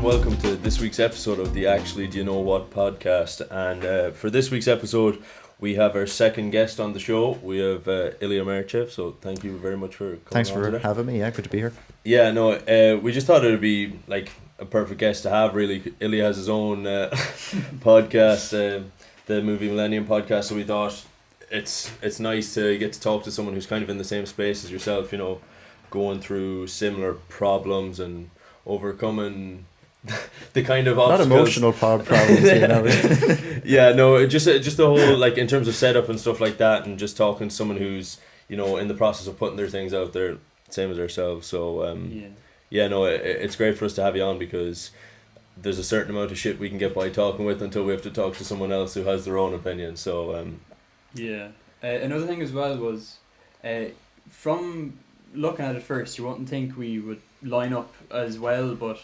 and welcome to this week's episode of the Actually Do You Know What podcast. And for this week's episode, we have our second guest on the show. We have Ilia Marcev, so thank you very much for coming. Thanks for having me. Yeah, good to be here. Yeah, no, we just thought it would be like a perfect guest to have, really. Ilia has his own podcast, the Movie Millennium Podcast, so we thought it's nice to get to talk to someone who's kind of in the same space as yourself, you know, going through similar problems and overcoming the kind of obstacles. Not emotional problems, you know. Yeah, no, just the whole, like, in terms of setup and stuff like that, and just talking to someone who's, you know, in the process of putting their things out there, same as ourselves. So it's great for us to have you on, because there's a certain amount of shit we can get by talking with until we have to talk to someone else who has their own opinion. So another thing as well was, from looking at it first, you wouldn't think we would line up as well, but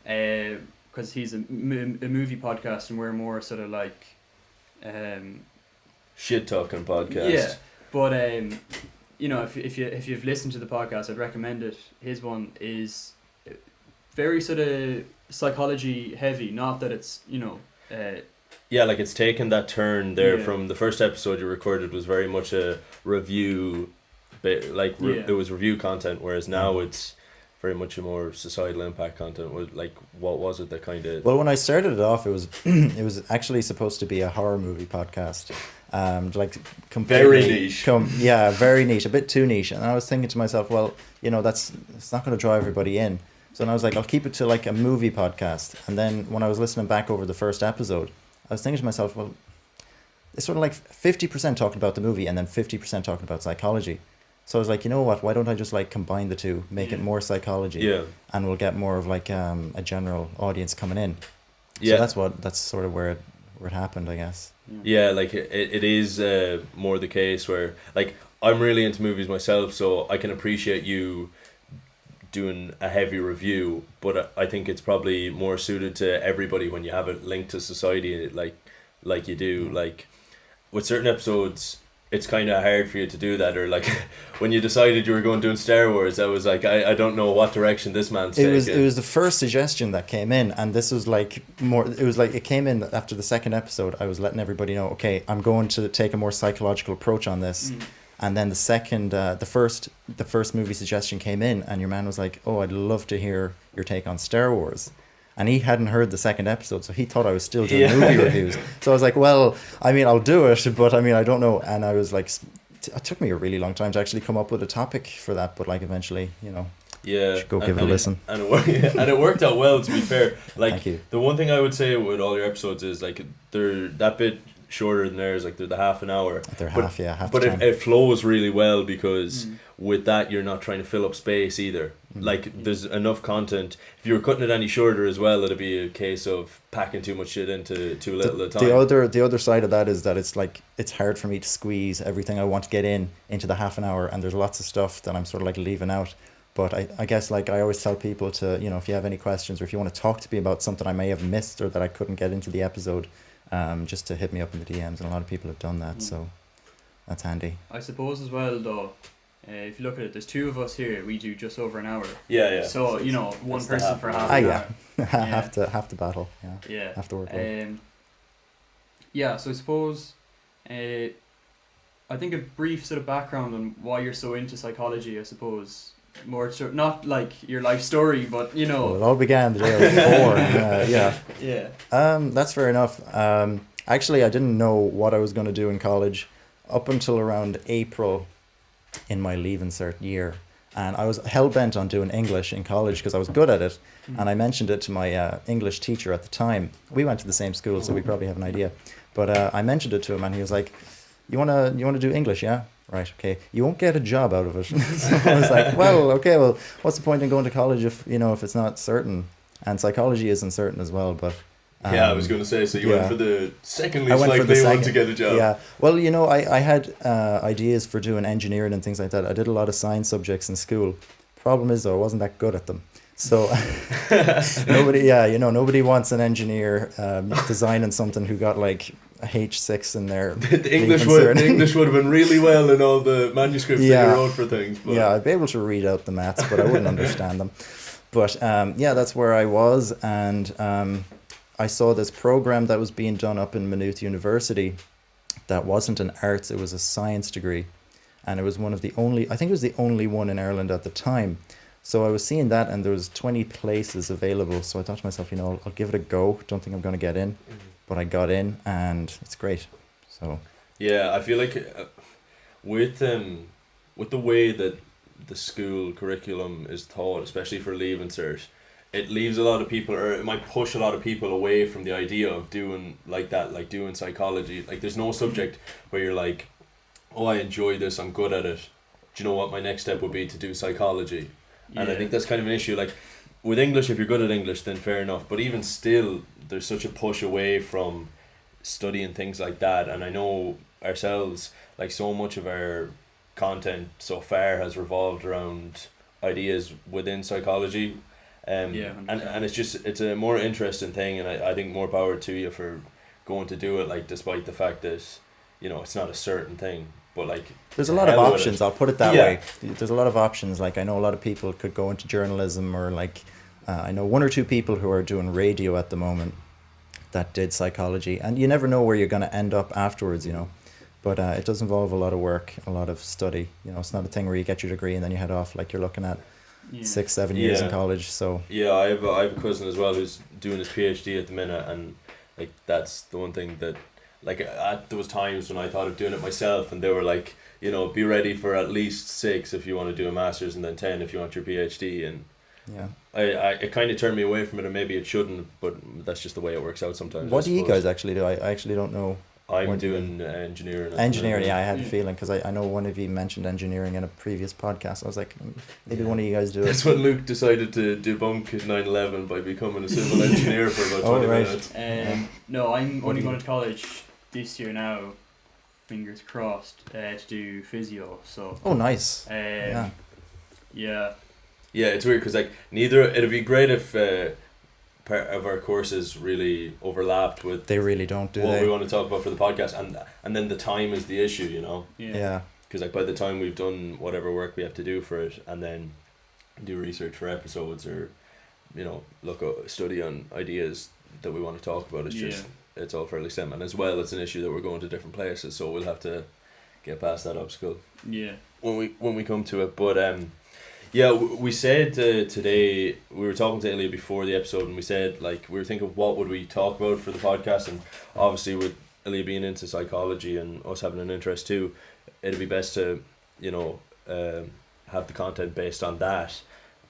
because he's a movie podcast and we're more sort of like shit talking podcast. Yeah, but you know, if you've listened to the podcast, I'd recommend it. His one is very sort of psychology heavy. Not that it's, you know. Yeah, like, it's taken that turn there from the first episode you recorded was very much a review bit, like it was review content, whereas now it's very much a more societal impact content. Like, what was it that kind of... Well, when I started it off, it was actually supposed to be a horror movie podcast. Like, very niche. Very niche, a bit too niche. And I was thinking to myself, well, you know, it's not going to draw everybody in. So then I was like, I'll keep it to like a movie podcast. And then when I was listening back over the first episode, I was thinking to myself, well, it's sort of like 50% talking about the movie and then 50% talking about psychology. So I was like, you know what, why don't I just like combine the two, make it more psychology, and we'll get more of like a general audience coming in. So that's sort of where it happened, I guess. Yeah, like it is more the case where, like, I'm really into movies myself, so I can appreciate you doing a heavy review, but I think it's probably more suited to everybody when you have it linked to society like you do. Like, with certain episodes, it's kind of hard for you to do that. Or like when you decided you were going doing Star Wars, I was like, I don't know what direction this man's taking. It was the first suggestion that came in, and this was like more, it was like it came in after the second episode. I was letting everybody know, okay, I'm going to take a more psychological approach on this. And then the first movie suggestion came in, and your man was like, oh, I'd love to hear your take on Star Wars. And he hadn't heard the second episode, so he thought I was still doing movie reviews. So I was like, well, I mean, I'll do it, but I mean, I don't know. And I was like, it took me a really long time to actually come up with a topic for that, but like eventually, you know, should go give it a listen. And it worked out well, to be fair. Like, thank you. The one thing I would say with all your episodes is, like, they're that bit shorter than theirs, like they're the half an hour. They're half but time. it flows really well, because with that you're not trying to fill up space either. Like, there's enough content. If you were cutting it any shorter as well, it'd be a case of packing too much shit into too little at a time. The other side of that is that it's like, it's hard for me to squeeze everything I want to get into the half an hour, and there's lots of stuff that I'm sort of like leaving out. But I guess, like, I always tell people to, you know, if you have any questions or if you want to talk to me about something I may have missed or that I couldn't get into the episode, just to hit me up in the DMs, and a lot of people have done that, so that's handy. I suppose as well, though, if you look at it, there's two of us here. We do just over an hour. Yeah. So, you know, one person for half an hour. have to battle. Yeah. Have to work. So I suppose, I think a brief sort of background on why you're so into psychology, I suppose. More so, not like your life story, but, you know. Well, it all began the day I was born. Yeah. That's fair enough. Actually, I didn't know what I was going to do in college up until around April in my Leaving Cert year. And I was hell-bent on doing English in college because I was good at it. And I mentioned it to my English teacher at the time. We went to the same school, so we probably have an idea. But I mentioned it to him, and he was like, you wanna do English, yeah? Right, okay. You won't get a job out of it. So I was like, well, what's the point in going to college if it's not certain? And psychology isn't certain as well, but... I was going to say, so you went for the second least likely one to get a job. Yeah, well, you know, I had ideas for doing engineering and things like that. I did a lot of science subjects in school. Problem is, though, I wasn't that good at them. So nobody wants an engineer designing something who got like a H6 in there. The English would have been really well in all the manuscripts that you wrote for things. But. Yeah, I'd be able to read out the maths, but I wouldn't understand them. But yeah, that's where I was, and I saw this program that was being done up in Maynooth University that wasn't an arts, it was a science degree. And it was one of the only, I think it was the only one in Ireland at the time. So I was seeing that, and there was 20 places available. So I thought to myself, I'll give it a go. Don't think I'm going to get in, but I got in, and it's great. So yeah, I feel like with the way that the school curriculum is taught, especially for Leaving Cert, it leaves a lot of people, or it might push a lot of people away from the idea of doing like that, like doing psychology. Like there's no subject where you're like, oh, I enjoy this, I'm good at it. Do you know what my next step would be to do psychology? And I think that's kind of an issue. Like with English, if you're good at English, then fair enough. But even still, there's such a push away from studying things like that. And I know ourselves, like so much of our content so far has revolved around ideas within psychology. And it's a more interesting thing, and I think more power to you for going to do it, like despite the fact that it's not a certain thing, but like there's a lot of options. I'll put it that way. There's a lot of options. Like I know a lot of people could go into journalism, or like I know one or two people who are doing radio at the moment that did psychology, and you never know where you're going to end up afterwards, but it does involve a lot of work, a lot of study. It's not a thing where you get your degree and then you head off. Like you're looking at 6-7 years in college. So I have a cousin as well who's doing his PhD at the minute, and like that's the one thing that like there was times when I thought of doing it myself, and they were like, be ready for at least 6 if you want to do a master's, and then 10 if you want your PhD. And it kind of turned me away from it, and maybe it shouldn't, but that's just the way it works out sometimes. What do you guys actually do? I actually don't know. I'm doing engineering. Engineering, I had a feeling, because I know one of you mentioned engineering in a previous podcast. I was like, maybe one of you guys do it. That's when Luke decided to debunk 9/11 by becoming a civil engineer for about 20 minutes. No, I'm only going to college this year now, fingers crossed, to do physio. So. Oh, nice. Yeah, it's weird because like it'd be great if part of our courses really overlapped with. They really don't, do what they? we want to talk about for the podcast, and then the time is the issue, Yeah. Because like by the time we've done whatever work we have to do for it, and then do research for episodes, or study on ideas that we want to talk about, it's all fairly slim. And as well, it's an issue that we're going to different places, so we'll have to get past that obstacle. Yeah. When we come to it, but we said today, we were talking to Ilia before the episode, and we said like we were thinking what would we talk about for the podcast, and obviously with Ilia being into psychology and us having an interest too, it'd be best to have the content based on that.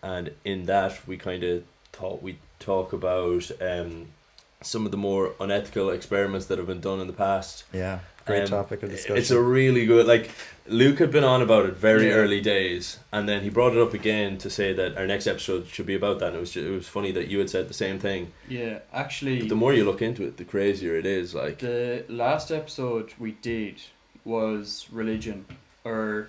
And in that we kind of thought we'd talk about some of the more unethical experiments that have been done in the past. Yeah, great topic of discussion. It's a really good, like Luke had been on about it very early days, and then he brought it up again to say that our next episode should be about that, and it was funny that you had said the same thing. Yeah, actually, but the more you look into it, the crazier it is. Like the last episode we did was religion, or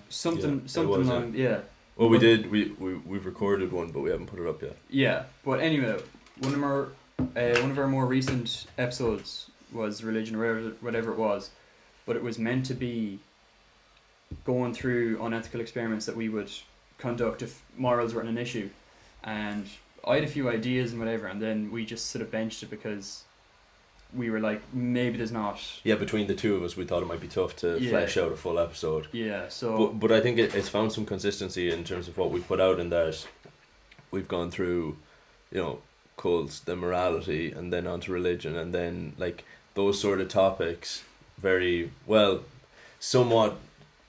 something along. Well, we've recorded one, but we haven't put it up yet. Yeah, but anyway, one of our more recent episodes was religion, or whatever it was, but it was meant to be going through unethical experiments that we would conduct if morals weren't an issue. And I had a few ideas and whatever, and then we just sort of benched it because we were like, maybe there's not. Yeah, between the two of us, we thought it might be tough to flesh out a full episode. Yeah, so. But I think it's found some consistency in terms of what we've put out, in that we've gone through, cults, then morality, and then onto religion, and then like those sort of topics, very well, somewhat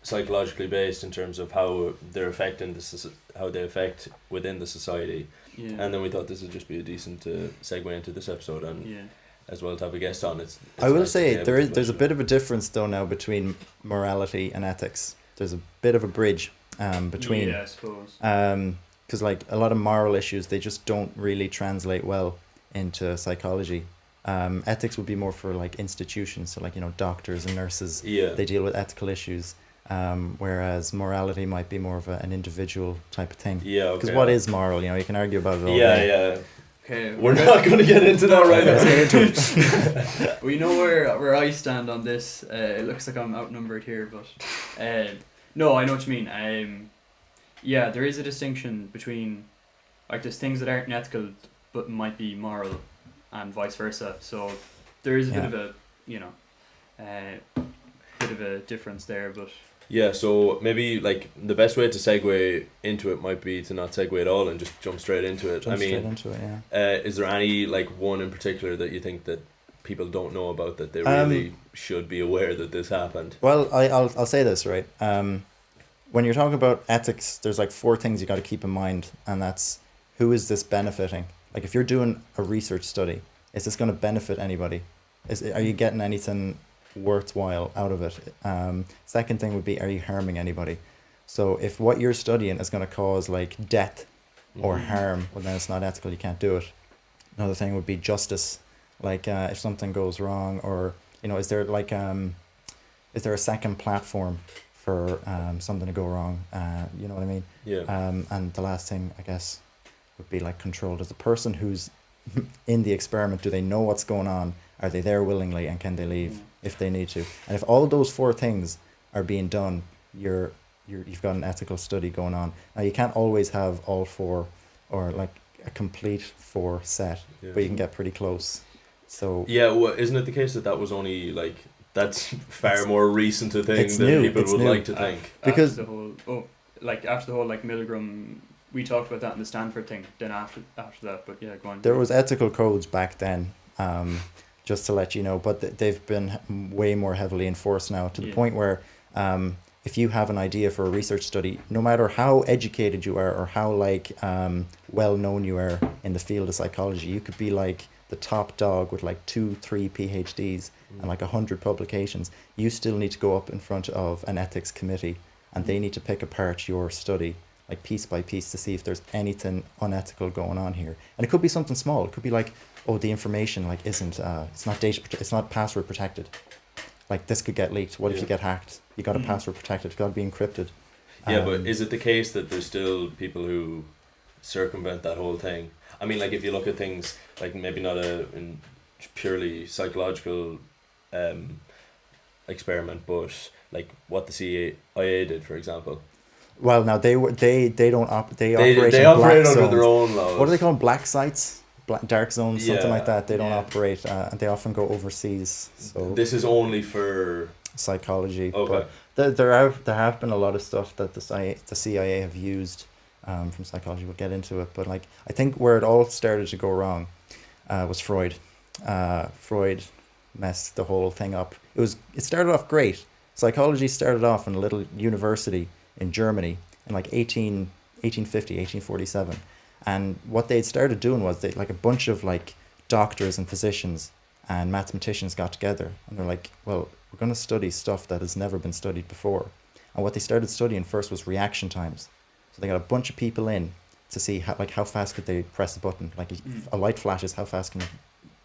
psychologically based in terms of how they're affecting how they affect within the society. Yeah. And then we thought this would just be a decent segue into this episode, and as well to have a guest on. It's I will say there's a bit of a difference though now between morality and ethics. There's a bit of a bridge between. Yeah, I suppose. Because like a lot of moral issues, they just don't really translate well into psychology. Ethics would be more for like institutions, so like doctors and nurses. Yeah. They deal with ethical issues, whereas morality might be more of an individual type of thing. Yeah. Okay. Because what is moral? You can argue about it all day. Yeah. Okay. We're not going to get into that right now. Let's get into it. We know where I stand on this. It looks like I'm outnumbered here, but no, I know what you mean. Yeah, there is a distinction between like there's things that aren't ethical but might be moral, and vice versa. So there is a bit of a bit of a difference there, but. Yeah, so maybe like the best way to segue into it might be to not segue at all and just jump straight into it. Is there any like one in particular that you think that people don't know about that they really should be aware that this happened? Well, I'll say this, right? When you're talking about ethics, there's like 4 things you got to keep in mind, and that's who is this benefiting? Like if you're doing a research study, is this going to benefit anybody? Are you getting anything worthwhile out of it? Second thing would be, are you harming anybody? So if what you're studying is going to cause like death or harm, well then it's not ethical, you can't do it. Another thing would be justice, like if something goes wrong, or is there a second platform for something to go wrong? You know what I mean? Yeah. And the last thing, I guess, would be like control. Does the person who's in the experiment, do they know what's going on? Are they there willingly, and can they leave if they need to? And if all those 4 things are being done, you've got an ethical study going on. Now you can't always have all 4 or like a complete 4 set, but you can get pretty close. So well, isn't it the case that was only like that's far more recent a thing than people would like to think? Because after the whole like Milgram, we talked about that in the Stanford thing. Then after that, but yeah, go on. There was ethical codes back then, just to let you know, but they've been way more heavily enforced now, to the point where if you have an idea for a research study, no matter how educated you are or how like well known you are in the field of psychology, you could be like the top dog with like 2-3 PhDs and like 100 publications. You still need to go up in front of an ethics committee, and they need to pick apart your study like piece by piece to see if there's anything unethical going on here. And it could be something small. It could be like, oh, the information like isn't it's not password protected. Like this could get leaked. What if you get hacked? You got to password protect it. It's got to be encrypted. But is it the case that there's still people who circumvent that whole thing? I mean, like if you look at things like maybe not in purely psychological experiment, but like what the CIA did, for example. Well, now they operate under their own laws. What are they called? Black sites, dark zones, something like that. They don't operate, and they often go overseas. So this is only for psychology. Okay. But there have been a lot of stuff that the CIA have used from psychology. We'll get into it, but like I think where it all started to go wrong was Freud. Freud messed the whole thing up. It started off great. Psychology started off in a little university in Germany in like 1850, 1847. And what they'd started doing was a bunch of like doctors and physicians and mathematicians got together, and they're like, well, we're going to study stuff that has never been studied before. And what they started studying first was reaction times. So they got a bunch of people in to see how fast could they press the button. Like a light flashes, how fast can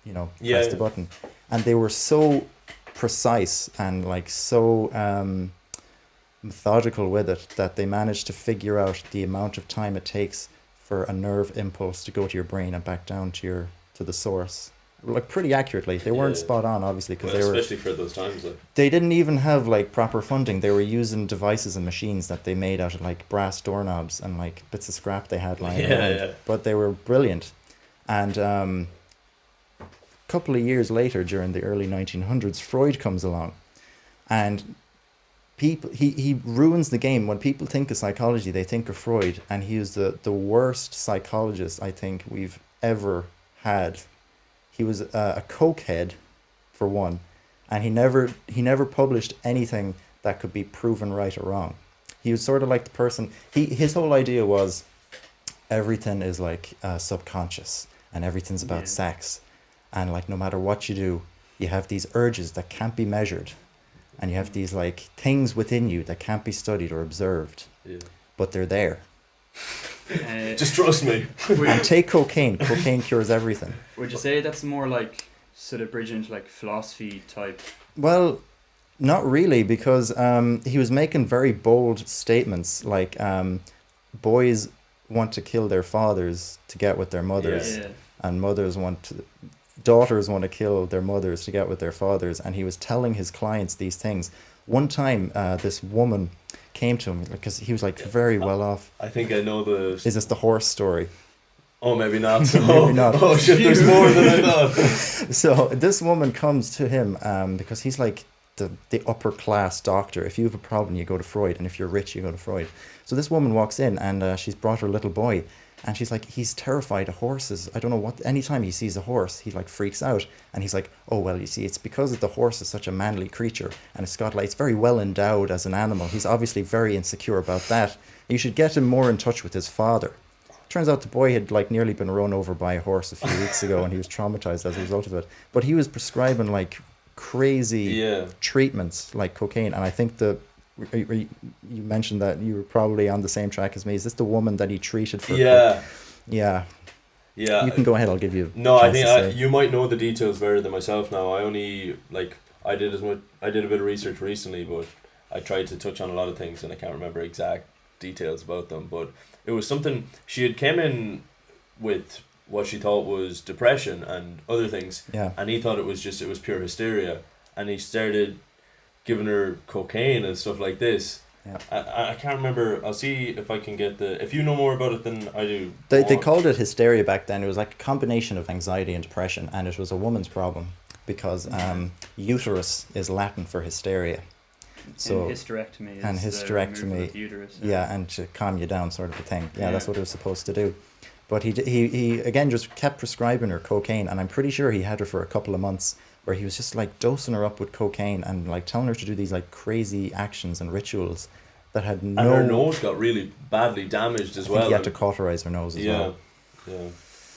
you press the button. And they were so precise and like so methodical with it that they managed to figure out the amount of time it takes for a nerve impulse to go to your brain and back down to the source, like pretty accurately. They weren't spot on, obviously, because especially for those times. They didn't even have like proper funding. They were using devices and machines that they made out of like brass doorknobs and like bits of scrap they had lying around. But they were brilliant. And a couple of years later, during the early 1900s, Freud comes along, and he ruins the game. When people think of psychology, they think of Freud, and he was the worst psychologist I think we've ever had. He was a cokehead, for one, and he never published anything that could be proven right or wrong. He was sort of like the person. His whole idea was everything is like subconscious, and everything's about sex, and like no matter what you do, you have these urges that can't be measured. And you have these like things within you that can't be studied or observed, but they're there. Just trust me. And take cocaine. Cocaine cures everything. Would you say that's more like sort of bridge into like philosophy type? Well, not really, because he was making very bold statements like boys want to kill their fathers to get with their mothers, and daughters want to kill their mothers to get with their fathers. And he was telling his clients these things. One time, this woman came to him because he was like very well off. I think I know Is this the horse story? Oh, maybe not. Maybe not. Oh shit, there's more than I thought. So this woman comes to him because he's like the upper class doctor. If you have a problem, you go to Freud, and if you're rich, you go to Freud. So this woman walks in, and she's brought her little boy, and she's like, he's terrified of horses. I don't know what. Anytime he sees a horse, he like freaks out, and he's like, oh well, you see, it's because the horse is such a manly creature, and it's got like, it's very well endowed as an animal. He's obviously very insecure about that. You should get him more in touch with his father. Turns out the boy had like nearly been run over by a horse a few weeks ago, and he was traumatized as a result of it. But he was prescribing like crazy treatments like cocaine, and I think you mentioned that you were probably on the same track as me. Is this the woman that he treated for? Yeah. You can go ahead. I'll give you. No, I think you might know the details better than myself now. I only I did a bit of research recently, but I tried to touch on a lot of things, and I can't remember exact details about them. But it was something she had came in with what she thought was depression and other things. Yeah. And he thought it was pure hysteria, and he started giving her cocaine and stuff like this. Yeah. I can't remember. I'll see if I can get if you know more about it than I do. They called it hysteria back then. It was like a combination of anxiety and depression, and it was a woman's problem because uterus is Latin for hysteria. So and hysterectomy and is hysterectomy, the uterus. Yeah, and to calm you down, sort of a thing. Yeah, that's what it was supposed to do. But he again just kept prescribing her cocaine, and I'm pretty sure he had her for a couple of months where he was just like dosing her up with cocaine and like telling her to do these like crazy actions and rituals that had no. And her nose got really badly damaged as well. He had to cauterize her nose as well. Yeah.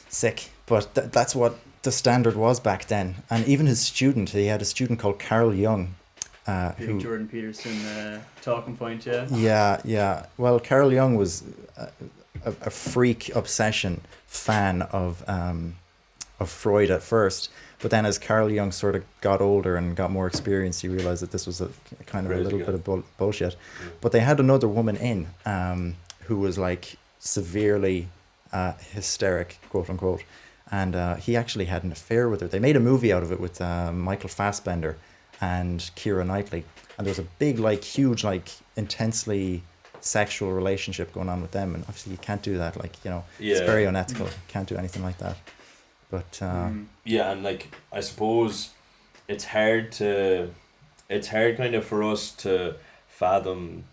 Sick, but that's what the standard was back then. And even his student, he had a student called Carl Jung. Big Jordan Peterson talking point, yeah. Yeah. Well, Carl Jung was a freak obsession fan of Freud at first, but then as Carl Jung sort of got older and got more experience, he realized that this was a kind of a little bit of bullshit. Yeah. But they had another woman in who was like severely hysteric, quote unquote, and he actually had an affair with her. They made a movie out of it with Michael Fassbender and Keira Knightley, and there was a big, like, huge, like, intensely sexual relationship going on with them, and obviously you can't do that, like, you know, it's very unethical. Can't do anything like that. But yeah, and like I suppose it's hard kind of for us to fathom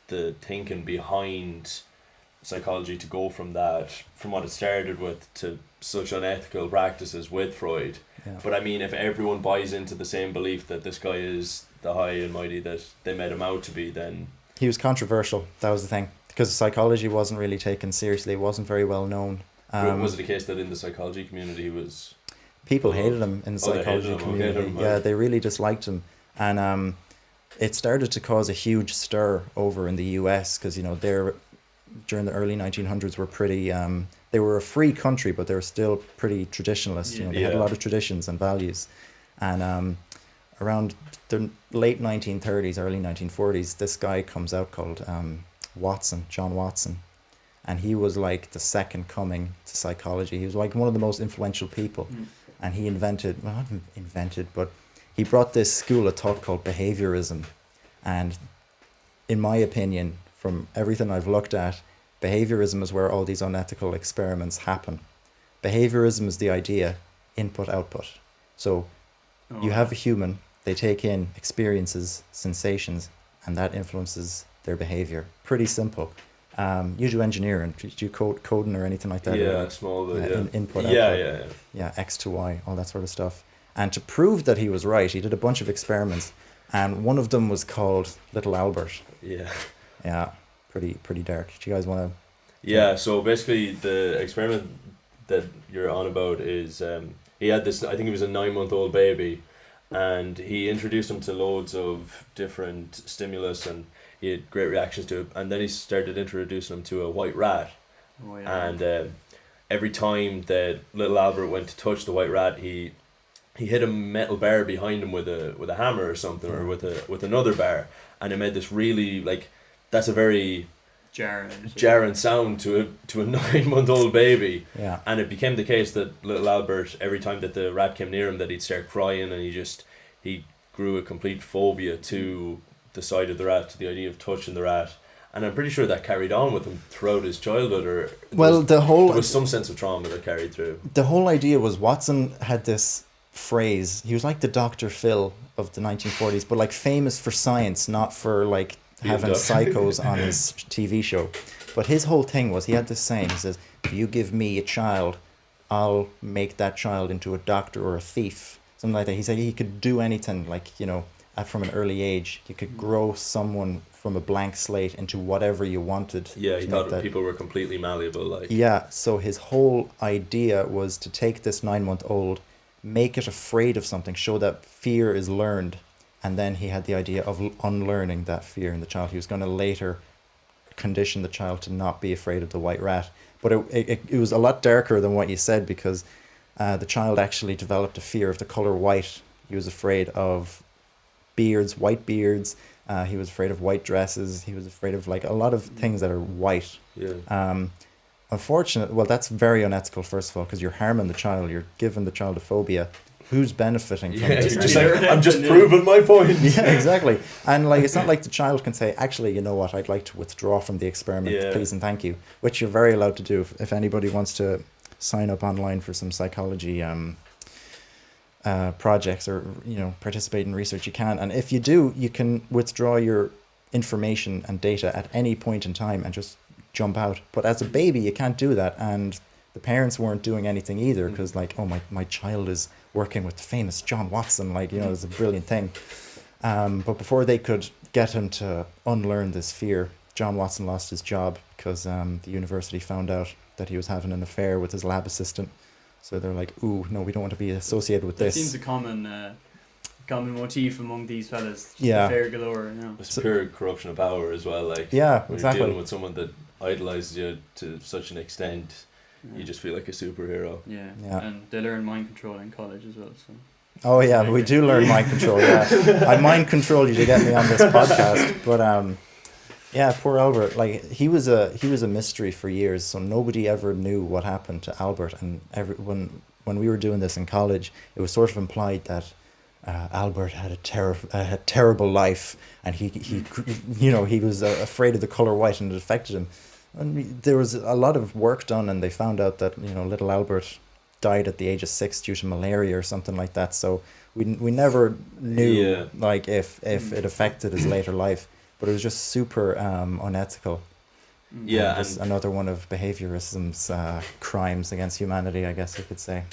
the thinking behind psychology to go from what it started with to such unethical practices with Freud. Yeah. But I mean, if everyone buys into the same belief that this guy is the high and mighty that they made him out to be, then he was controversial. That was the thing, because psychology wasn't really taken seriously. It wasn't very well known. Was it the case that in the psychology community he was? People hated him in the psychology community. Yeah, they really disliked him, and it started to cause a huge stir over in the US because, you know, they're during the early 1900s were pretty. They were a free country, but they were still pretty traditionalist. You know, they had a lot of traditions and values, and around the late 1930s, early 1940s, this guy comes out called John Watson, and he was like the second coming to psychology. He was like one of the most influential people, and he but he brought this school of thought called behaviorism, and in my opinion, from everything I've looked at, behaviorism is where all these unethical experiments happen. Behaviorism is the idea, input, output. So you have a human, they take in experiences, sensations, and that influences their behavior. Pretty simple. You do engineering, do you coding or anything like that? Yeah, small bit, input, output. Yeah, X to Y, all that sort of stuff. And to prove that he was right, he did a bunch of experiments, and one of them was called Little Albert. Yeah, pretty dark. Do you guys want to? Yeah, so basically the experiment that you're on about is he had this, I think he was a 9-month-old baby, and he introduced him to loads of different stimulus, and he had great reactions to it, and then he started introducing him to a white rat. And every time that little Albert went to touch the white rat, he hit a metal bar behind him with a hammer or something, or with another bar, and it made this really, like, that's a very jarring sound to a 9-month-old baby. Yeah. And it became the case that little Albert, every time that the rat came near him, that he'd start crying, and he grew a complete phobia to the sight of the rat, to the idea of touching the rat. And I'm pretty sure that carried on with him throughout his childhood, or there was some sense of trauma that carried through. The whole idea was Watson had this phrase. He was like the Dr. Phil of the 1940s, but like famous for science, not for like having psychos on his TV show. But his whole thing was, he had this saying, he says, if you give me a child, I'll make that child into a doctor or a thief. Something like that. He said he could do anything, like, you know, from an early age. You could grow someone from a blank slate into whatever you wanted. Yeah, he thought that people were completely malleable. Like. Yeah, so his whole idea was to take this 9-month-old, make it afraid of something, show that fear is learned, and then he had the idea of unlearning that fear in the child. He was going to later condition the child to not be afraid of the white rat. But it was a lot darker than what you said, because the child actually developed a fear of the color white. He was afraid of beards, white beards. He was afraid of white dresses. He was afraid of like a lot of things that are white. Yeah. Unfortunately, well, that's very unethical, first of all, because you're harming the child. You're giving the child a phobia. Who's benefiting from this? Just like, I'm just proving my point. Yeah, exactly. And like, it's not like the child can say, actually, you know what, I'd like to withdraw from the experiment, please and thank you, which you're very allowed to do. If anybody wants to sign up online for some psychology projects, or, you know, participate in research, you can. And if you do, you can withdraw your information and data at any point in time and just jump out. But as a baby, you can't do that. And the parents weren't doing anything either, because like, oh, my child is working with the famous John Watson, like, you know, it's a brilliant thing. But before they could get him to unlearn this fear, John Watson lost his job because the university found out that he was having an affair with his lab assistant. So they're like, ooh, no, we don't want to be associated with this. It seems a common motif among these fellas. Yeah. Affair galore, you know. It's pure corruption of power as well. Like, yeah, when exactly. you're dealing with someone that idolizes you to such an extent, you just feel like a superhero. Yeah, and they learn mind control in college as well. So. Oh yeah, we do learn mind control. Yeah, I mind control you to get me on this podcast, but yeah, poor Albert. Like, he was a mystery for years, so nobody ever knew what happened to Albert. And when we were doing this in college, it was sort of implied that Albert had a terrible life, and he you know, he was afraid of the color white, and it affected him. And there was a lot of work done, and they found out that, you know, little Albert died at the age of 6 due to malaria or something like that. So we never knew like if it affected his later life, but it was just super unethical. Yeah, and another one of behaviorism's crimes against humanity, I guess you could say.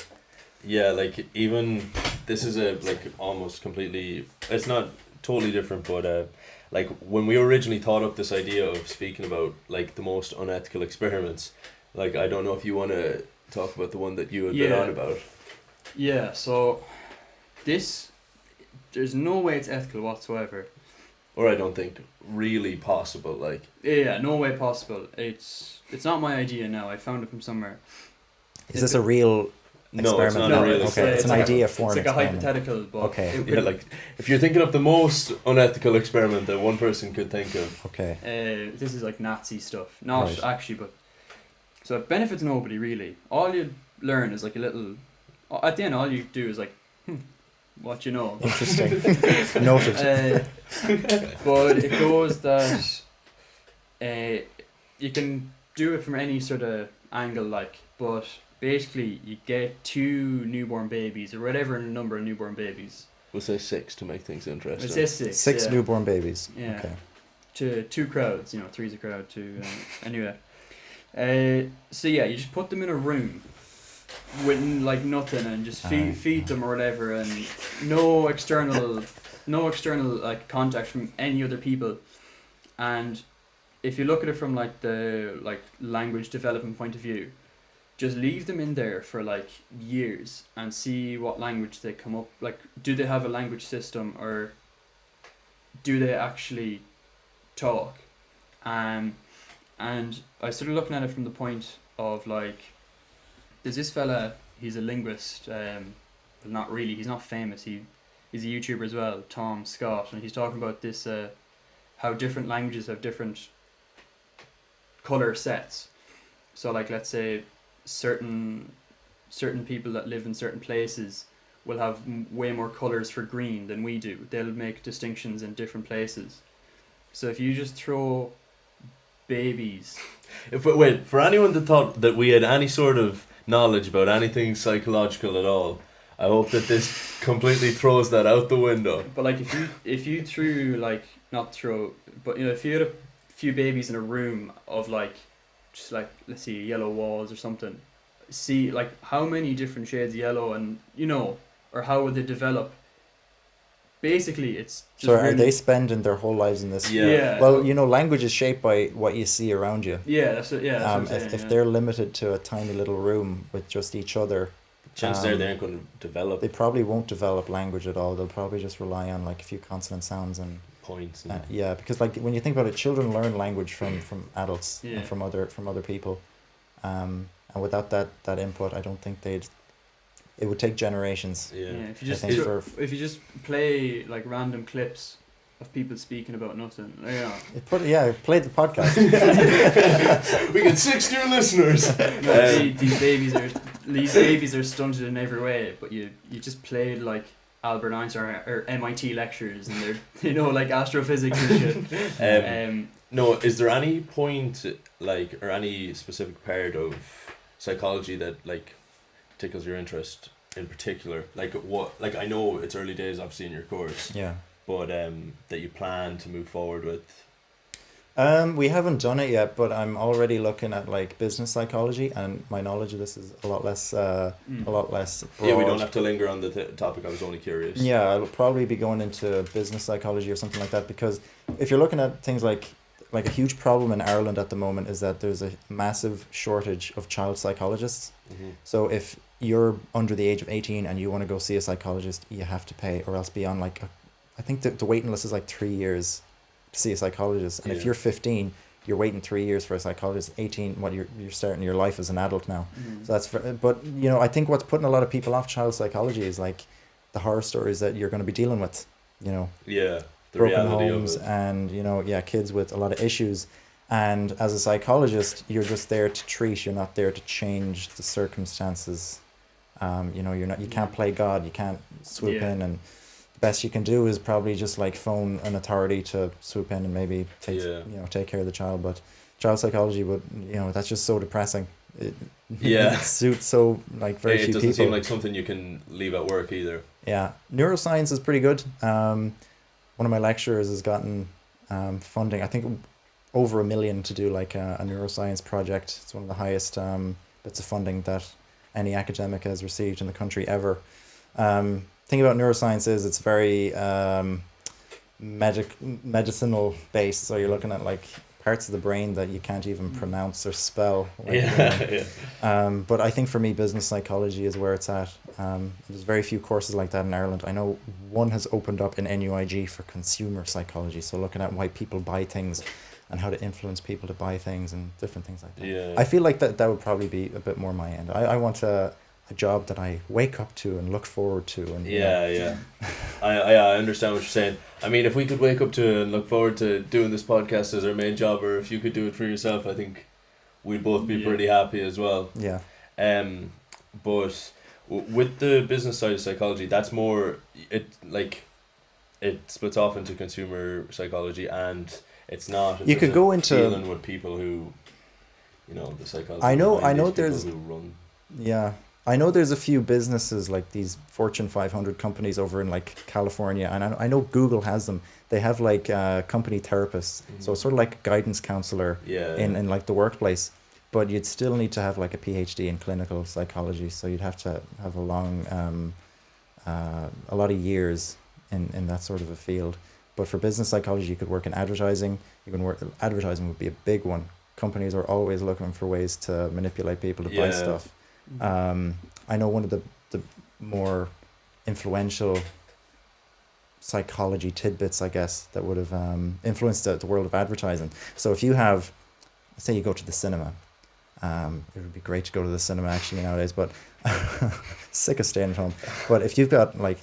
Yeah, like, even this is a like almost completely, it's not totally different, but like, when we originally thought up this idea of speaking about like the most unethical experiments, like, I don't know if you want to talk about the one that you had been on about. Yeah, so there's no way it's ethical whatsoever. Or I don't think really possible, like. Yeah, no way possible. It's not my idea now. I found it from somewhere. Is this a real experiment? No, it's not a real experiment. Okay, it's an idea for an experiment. It's like a hypothetical, but okay. Yeah, like, if you're thinking of the most unethical experiment that one person could think of. Okay. This is like Nazi stuff. Not actually, but so it benefits nobody really. All you learn is like a little. At the end, all you do is like, what you know. Interesting. Noted. But it goes that you can do it from any sort of angle, like, but basically you get 2 newborn babies, or whatever number of newborn babies. We'll say 6 to make things interesting. We'll say 6. 6 newborn babies. Yeah. Okay. To 2 crowds, you know, 3's a crowd, 2. Anyway. So yeah, you just put them in a room with like nothing, and just feed them or whatever, and no external like contact from any other people. And if you look at it from like the like language development point of view, just leave them in there for like years and see what language they come up. Like, do they have a language system, or do they actually talk? And I started looking at it from the point of like, there's this fella, he's a linguist, but not really, he's not famous, he's a YouTuber as well, Tom Scott, and he's talking about this, how different languages have different colour sets. So like, let's say certain people that live in certain places will have way more colours for green than we do. They'll make distinctions in different places. So if you just throw babies. Wait, for anyone that thought that we had any sort of knowledge about anything psychological at all, I hope that this completely throws that out the window. But like if you threw but if you had a few babies in a room of like just like let's see yellow walls or something, see like how many different shades of yellow and or how would they develop? Basically, it's just. So are they spending their whole lives in this? Yeah. Well, language is shaped by what you see around you. Yeah, that's it. Yeah. That's what I'm saying, if they're limited to a tiny little room with just each other, chances there they aren't going to develop. They probably won't develop language at all. They'll probably just rely on like a few consonant sounds and points. Because like when you think about it, children learn language from adults Yeah. and from other people, and without that input, I don't think it would take generations. Yeah. If you just if you just play like random clips of people speaking about nothing, Play the podcast. We get 6 new listeners. These babies are stunted in every way, but you just played like Albert Einstein or MIT lectures, and they're like astrophysics and shit. No, is there any point like or any specific part of psychology that like tickles your interest in particular? Like what? Like I know it's early days, obviously in your course. Yeah. But that you plan to move forward with. We haven't done it yet, but I'm already looking at like business psychology, and my knowledge of this is a lot less broad. Yeah, we don't have to linger on the topic. I was only curious. Yeah, I'll probably be going into business psychology or something like that, because if you're looking at things like a huge problem in Ireland at the moment is that there's a massive shortage of child psychologists. Mm-hmm. So if you're under the age of 18 and you want to go see a psychologist, you have to pay, or else be on like I think the waiting list is like 3 years to see a psychologist. And if you're 15, you're waiting 3 years for a psychologist. 18, you're starting your life as an adult now. Mm. So but I think what's putting a lot of people off child psychology is like the horror stories that you're going to be dealing with, Yeah, the broken reality homes of it. and, kids with a lot of issues. And as a psychologist, you're just there to treat, you're not there to change the circumstances. You can't play God, you can't swoop in, and the best you can do is probably just like phone an authority to swoop in and maybe take care of the child. But child psychology that's just so depressing. It suits so like very few people. It doesn't seem like something you can leave at work either. Yeah, neuroscience is pretty good. One of my lecturers has gotten funding, I think over $1 million, to do like a neuroscience project. It's one of the highest bits of funding that any academic has received in the country ever. Thing about neuroscience is it's very medicinal based, so you're looking at like parts of the brain that you can't even pronounce or spell. But I think for me, business psychology is where it's at. There's very few courses like that in Ireland. I know one has opened up in NUIG for consumer psychology, so looking at why people buy things and how to influence people to buy things and different things like that. Yeah. I feel like that would probably be a bit more my end. I want a job that I wake up to and look forward to. And I understand what you're saying. I mean, if we could wake up to and look forward to doing this podcast as our main job, or if you could do it for yourself, I think we'd both be pretty happy as well. Yeah. But with the business side of psychology, that's more it splits off into consumer psychology, and it's not. You could go into dealing with people who, the psychology. I know there's. Who run. Yeah. I know there's a few businesses like these Fortune 500 companies over in like California, and I know Google has them. They have like company therapists, so it's sort of like a guidance counselor in like the workplace, but you'd still need to have like a PhD in clinical psychology, so you'd have to have a lot of years in that sort of a field. But for business psychology, you could work in advertising. Advertising would be a big one. Companies are always looking for ways to manipulate people to buy stuff. I know one of the more influential psychology tidbits, I guess, that would have influenced the world of advertising. So if you have, say you go to the cinema, it would be great to go to the cinema actually nowadays, but sick of staying at home. But if you've got like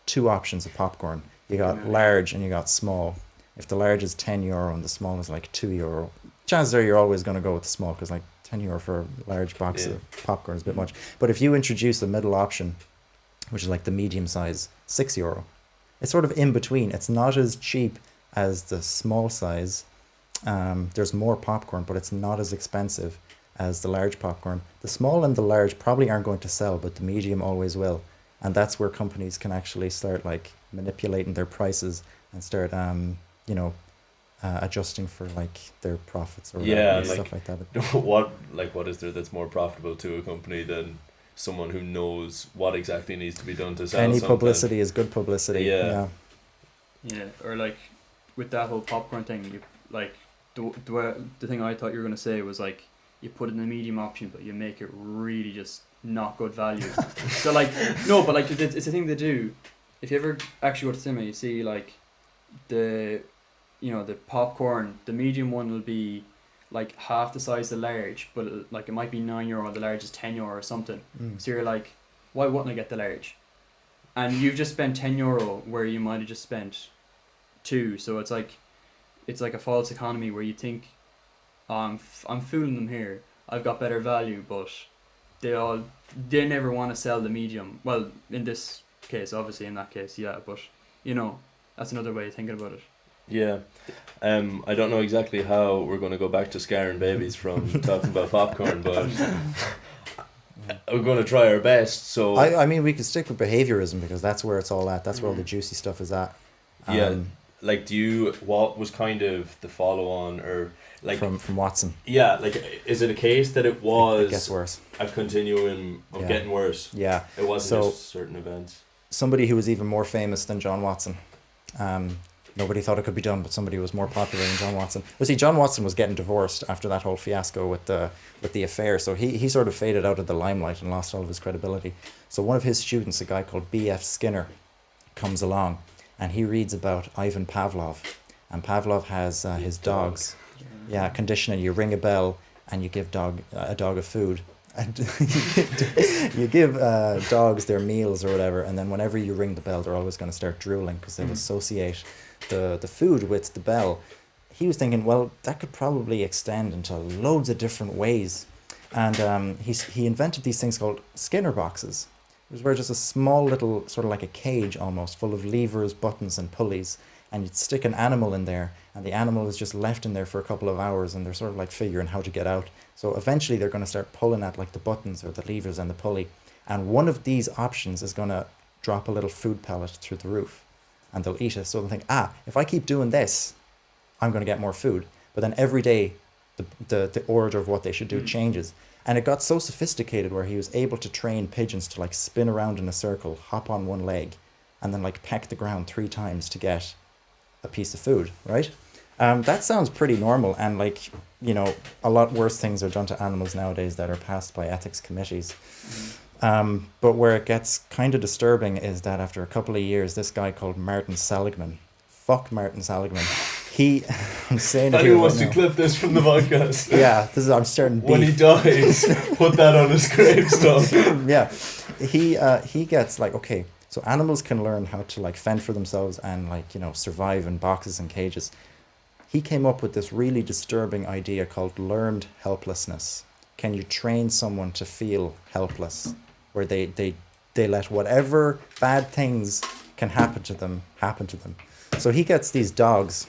2 options of popcorn, you got large and you got small. If the large is €10 and the small is like €2, chances are you're always going to go with the small, because like €10 for a large box of popcorn is a bit much. But if you introduce a middle option, which is like the medium size, €6, it's sort of in between. It's not as cheap as the small size, There's more popcorn, but it's not as expensive as the large popcorn. The small and the large probably aren't going to sell, but the medium always will. And that's where companies can actually start like manipulating their prices and start, adjusting for like their profits or stuff like that. What is there that's more profitable to a company than someone who knows what exactly needs to be done to sell Any something? publicity is good publicity. Yeah. Or like with that whole popcorn thing, you like the thing I thought you were gonna say was like you put it in the medium option, but you make it really just not good value. So like no, but like it's a thing they do. If you ever actually go to cinema, you see like the popcorn, the medium one will be like half the size of the large, but it might be €9, the large is €10 or something. So you're like, why wouldn't I get the large? And you've just spent €10 where you might have just spent $2. So it's like a false economy where you think, I'm fooling them here. I've got better value, but they never want to sell the medium. Well, in this case, obviously, in that case, yeah. But that's another way of thinking about it. Yeah. I don't know exactly how we're going to go back to scaring babies from talking about popcorn, but we're going to try our best. So I mean, we could stick with behaviorism because that's where it's all at. That's where all the juicy stuff is at. Like, what was kind of the follow-on, or like from Watson? Yeah, like, is it a case that it was it gets worse, a continuum of getting worse? Yeah, it wasn't just certain events. Somebody who was even more famous than John Watson. Nobody thought it could be done, but somebody was more popular than John Watson. Well, see, John Watson was getting divorced after that whole fiasco with the affair, so he sort of faded out of the limelight and lost all of his credibility. So one of his students, a guy called B.F. Skinner, comes along, and he reads about Ivan Pavlov, and Pavlov has his dogs. Yeah, conditioning. You ring a bell, and you give a dog a food, and you give dogs their meals or whatever, and then whenever you ring the bell, they're always going to start drooling because they'll associate the food with the bell. He was thinking, well, that could probably extend into loads of different ways, and he invented these things called Skinner boxes. It was where just a small little, sort of like a cage almost, full of levers, buttons and pulleys, and you'd stick an animal in there, and the animal is just left in there for a couple of hours, and they're sort of like figuring how to get out. So eventually they're going to start pulling at like the buttons or the levers and the pulley, and one of these options is going to drop a little food pellet through the roof, and they'll eat it. So they'll think, if I keep doing this, I'm going to get more food. But then every day the order of what they should do changes. And it got so sophisticated where he was able to train pigeons to like spin around in a circle, hop on one leg, and then like peck the ground 3 times to get a piece of food, right? That sounds pretty normal, and like, a lot worse things are done to animals nowadays that are passed by ethics committees. But where it gets kind of disturbing is that after a couple of years, this guy called Martin Seligman, fuck Martin Seligman, I'm saying it here wants to clip this from the podcast. Yeah, I'm starting beef. When he dies, put that on his gravestone. Yeah, he gets like, okay, so animals can learn how to like fend for themselves and like, survive in boxes and cages. He came up with this really disturbing idea called learned helplessness. Can you train someone to feel helpless, where they let whatever bad things can happen to them. So he gets these dogs,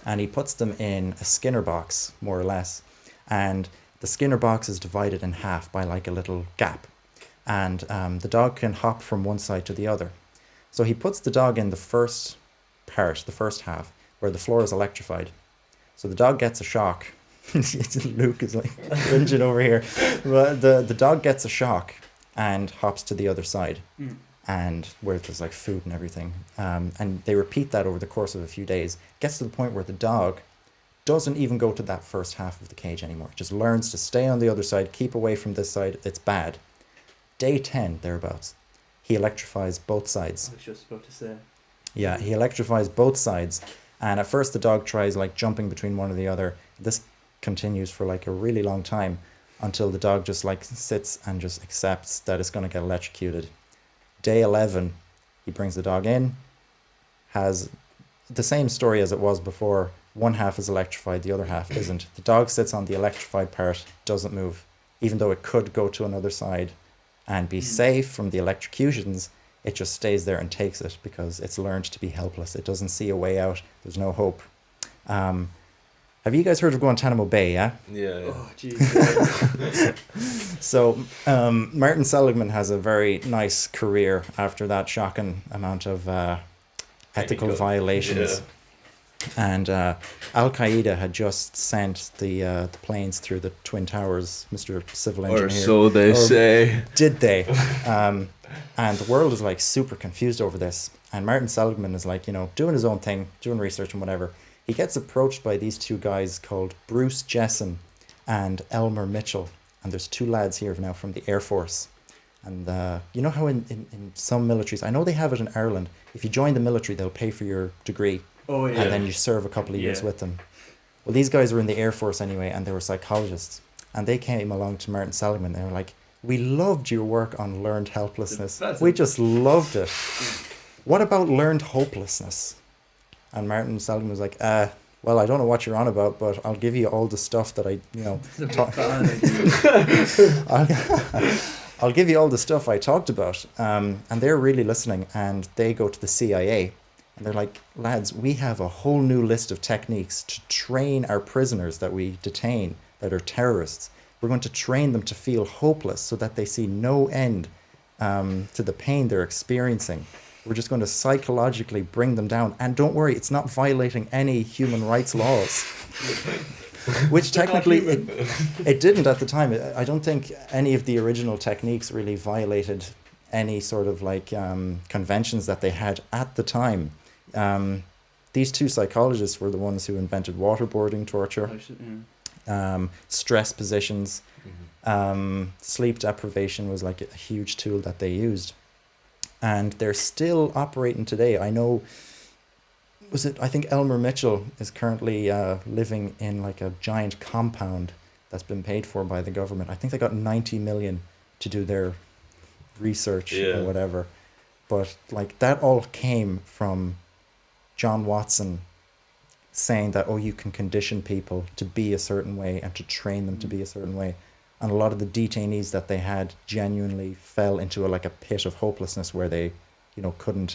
and he puts them in a Skinner box, more or less. And the Skinner box is divided in half by like a little gap. And the dog can hop from one side to the other. So he puts the dog in the first half, where the floor is electrified. So the dog gets a shock. Luke is like cringing over here. But the dog gets a shock and hops to the other side. And where there's like food and everything. And they repeat that over the course of a few days. Gets to the point where the dog doesn't even go to that first half of the cage anymore. It just learns to stay on the other side, keep away from this side. It's bad. Day 10, thereabouts, he electrifies both sides. I was just about to say. Yeah, he electrifies both sides. And at first the dog tries like jumping between one or the other. This continues for like a really long time until the dog just like sits and just accepts that it's going to get electrocuted. Day 11, he brings the dog in, has the same story as it was before. One half is electrified, the other half isn't. The dog sits on the electrified part, doesn't move, even though it could go to another side and be safe from the electrocutions. It just stays there and takes it because it's learned to be helpless. It doesn't see a way out. There's no hope. Have you guys heard of Guantanamo Bay? Yeah. Yeah. Oh, jeez. So Martin Seligman has a very nice career after that shocking amount of ethical violations. And Al Qaeda had just sent the planes through the Twin Towers, Mr. Civil Engineer. Or so they say. Did they? And the world is like super confused over this. And Martin Seligman is like, doing his own thing, doing research and whatever. He gets approached by these two guys called Bruce Jessen and Elmer Mitchell. And there's two lads here now from the Air Force. And you know how in some militaries, I know they have it in Ireland, if you join the military, they'll pay for your degree. Oh, yeah. And then you serve a couple of years with them. Well, these guys were in the Air Force anyway, and they were psychologists. And they came along to Martin Seligman. They were like, we loved your work on learned helplessness. We just loved it. What about learned hopelessness? And Martin Seligman was like, well, I don't know what you're on about, but I'll give you all the stuff that I'll give you all the stuff I talked about. And they're really listening, and they go to the CIA. And they're like, lads, we have a whole new list of techniques to train our prisoners that we detain that are terrorists. We're going to train them to feel hopeless so that they see no end to the pain they're experiencing. We're just going to psychologically bring them down. And don't worry, it's not violating any human rights laws. Which technically it didn't at the time. I don't think any of the original techniques really violated any sort of conventions that they had at the time. These two psychologists were the ones who invented waterboarding torture, stress positions, sleep deprivation was like a huge tool that they used. And they're still operating today. I know, I think Elmer Mitchell is currently living in like a giant compound that's been paid for by the government. I think they got 90 million to do their research or whatever. But that all came from John Watson saying that, you can condition people to be a certain way and to train them to be a certain way. And a lot of the detainees that they had genuinely fell into a pit of hopelessness where they, couldn't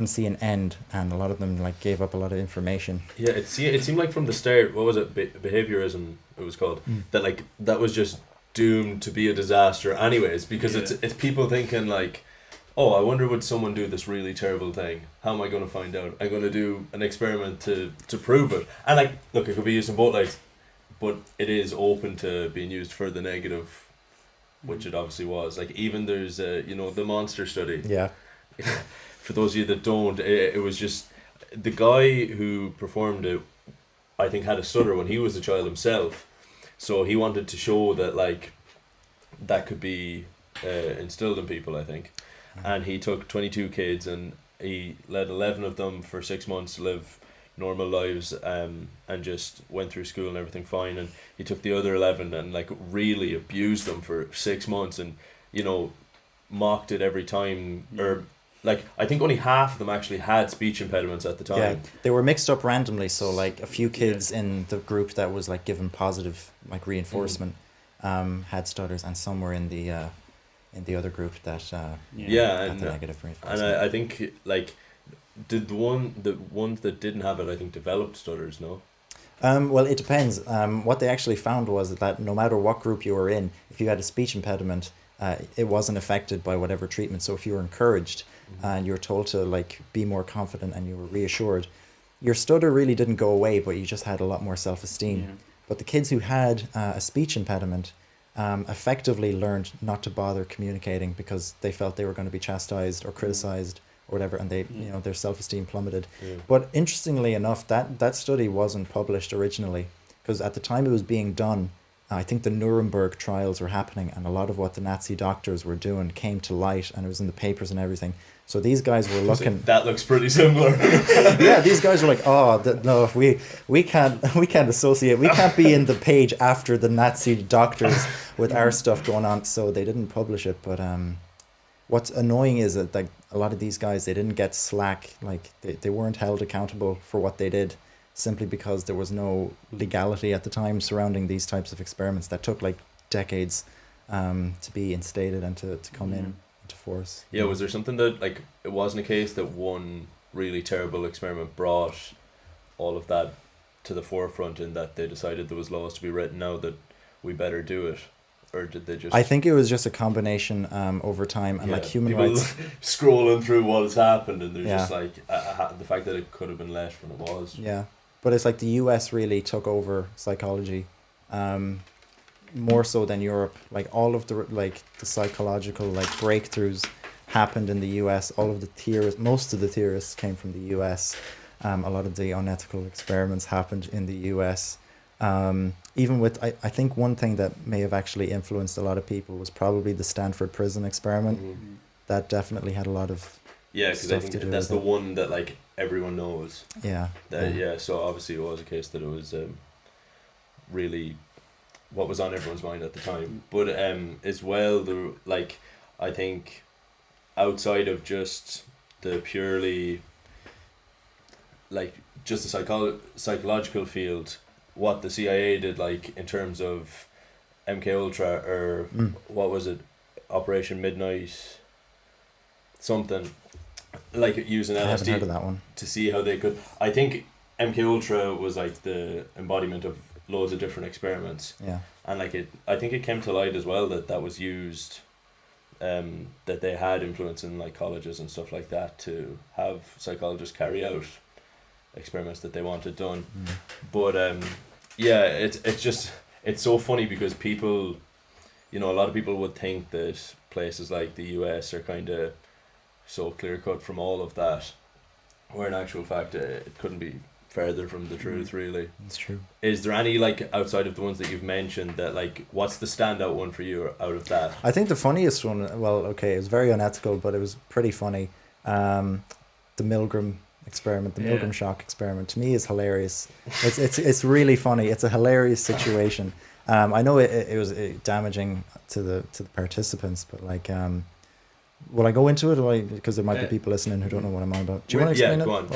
see an end, and a lot of them gave up a lot of information. Yeah, it seemed like from the start, what was it, behaviorism it was called, that that was just doomed to be a disaster anyways, because it's people thinking I wonder would someone do this really terrible thing? How am I going to find out? I'm going to do an experiment to prove it. And look, it could be used in both lights, but it is open to being used for the negative, which it obviously was. Even there's the monster study. Yeah. For those of you that don't, it was just the guy who performed it, I think, had a stutter when he was a child himself. So he wanted to show that that could be instilled in people, I think. And he took 22 kids and he let 11 of them for 6 months live normal lives and just went through school and everything fine. And he took the other 11 and really abused them for 6 months and, mocked it every time. Or I think only half of them actually had speech impediments at the time. Yeah, they were mixed up randomly. So a few kids in the group that was given positive reinforcement had stutters, and some were in the other group that had the negative reinforcement. And I think did the ones that didn't have it, I think, developed stutters, no? Well, it depends. What they actually found was that no matter what group you were in, if you had a speech impediment, it wasn't affected by whatever treatment. So if you were encouraged and you were told to be more confident and you were reassured, your stutter really didn't go away, but you just had a lot more self-esteem. Yeah. But the kids who had a speech impediment effectively learned not to bother communicating because they felt they were going to be chastised or criticized or whatever, and they their self-esteem plummeted. Yeah. But interestingly enough, that study wasn't published originally, because at the time it was being done, I think the Nuremberg trials were happening, and a lot of what the Nazi doctors were doing came to light, and it was in the papers and everything. So these guys were looking. That looks pretty similar. Yeah, these guys were like, no, we can't associate. We can't be in the page after the Nazi doctors with our stuff going on. So they didn't publish it. But what's annoying is that a lot of these guys, they didn't get slack. They weren't held accountable for what they did, simply because there was no legality at the time surrounding these types of experiments that took decades to be instated and to come in. To force. Yeah, was there something that it wasn't a case that one really terrible experiment brought all of that to the forefront in that they decided there was laws to be written now that we better do it, or did they just? I think it was just a combination over time, and like human rights. Scrolling through what has happened, and they're just like the fact that it could have been less when it was. Yeah, but it's like the US really took over psychology, more so than Europe. Like all of the psychological breakthroughs happened in the US. All of the most of the theorists came from the US. A lot of the unethical experiments happened in the US. Even with, I think one thing that may have actually influenced a lot of people was probably the Stanford prison experiment. Mm-hmm. That definitely had a lot of because I think that's the one that like everyone knows. Yeah. So obviously it was a case that it was really what was on everyone's mind at the time. But as well, I think outside of just the purely just the psychological field, what the CIA did in terms of MK Ultra or what was it, Operation Midnight something, using LSD. I haven't heard of that one. To see how they could. I think MK Ultra was the embodiment of loads of different experiments. Yeah. And I think it came to light as well that was used, that they had influence in colleges and stuff like that to have psychologists carry out experiments that they wanted done. But it's so funny because people, a lot of people would think that places like the US are kind of so clear cut from all of that, where in actual fact it couldn't be further from the truth, really. It's true. Is there any outside of the ones that you've mentioned that what's the standout one for you out of that? I think the funniest one, it was very unethical, but it was pretty funny. The Milgram experiment, the Milgram shock experiment, to me is hilarious. It's really funny. It's a hilarious situation. I know it was damaging to the participants, but will I go into it? Because there might be people listening who don't know what I'm on about. Do you want to explain it? Go on.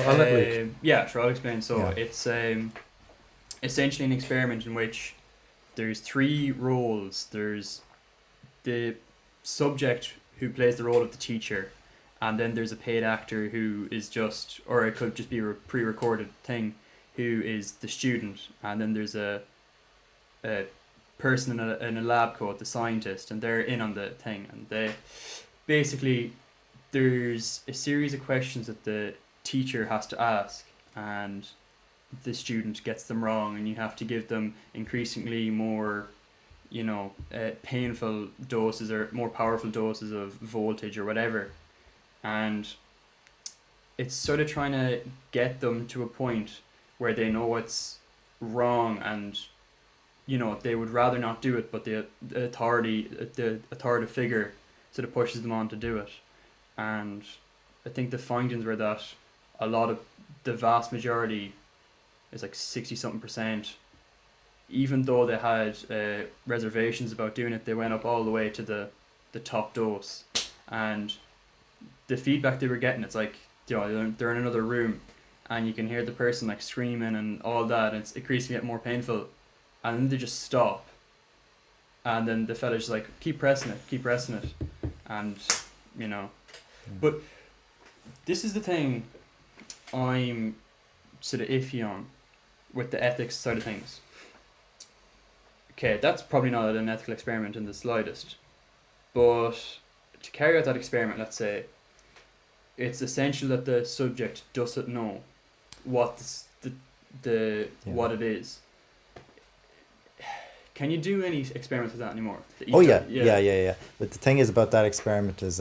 Sure, I'll explain. So it's essentially an experiment in which there's 3 roles. There's the subject who plays the role of the teacher, and then there's a paid actor who is just, or it could just be a pre-recorded thing, who is the student, and then there's a person in a lab coat, the scientist, and they're in on the thing, and they basically, there's a series of questions that the teacher has to ask, and the student gets them wrong, and you have to give them increasingly more, painful doses or more powerful doses of voltage or whatever. And it's sort of trying to get them to a point where they know what's wrong, and they would rather not do it, but the authoritative figure sort of pushes them on to do it. And I think the findings were that the vast majority is 60-something%, even though they had reservations about doing it, they went up all the way to the top dose. And the feedback they were getting, it's they're in another room and you can hear the person screaming and all that, and it's increasingly more painful, and then they just stop, and then the fella's just keep pressing it, and but this is the thing I'm sort of iffy on with the ethics side of things. Okay, that's probably not an ethical experiment in the slightest, but to carry out that experiment, let's say, it's essential that the subject doesn't know what what it is. Can you do any experiments with that anymore? Yeah. But the thing is about that experiment is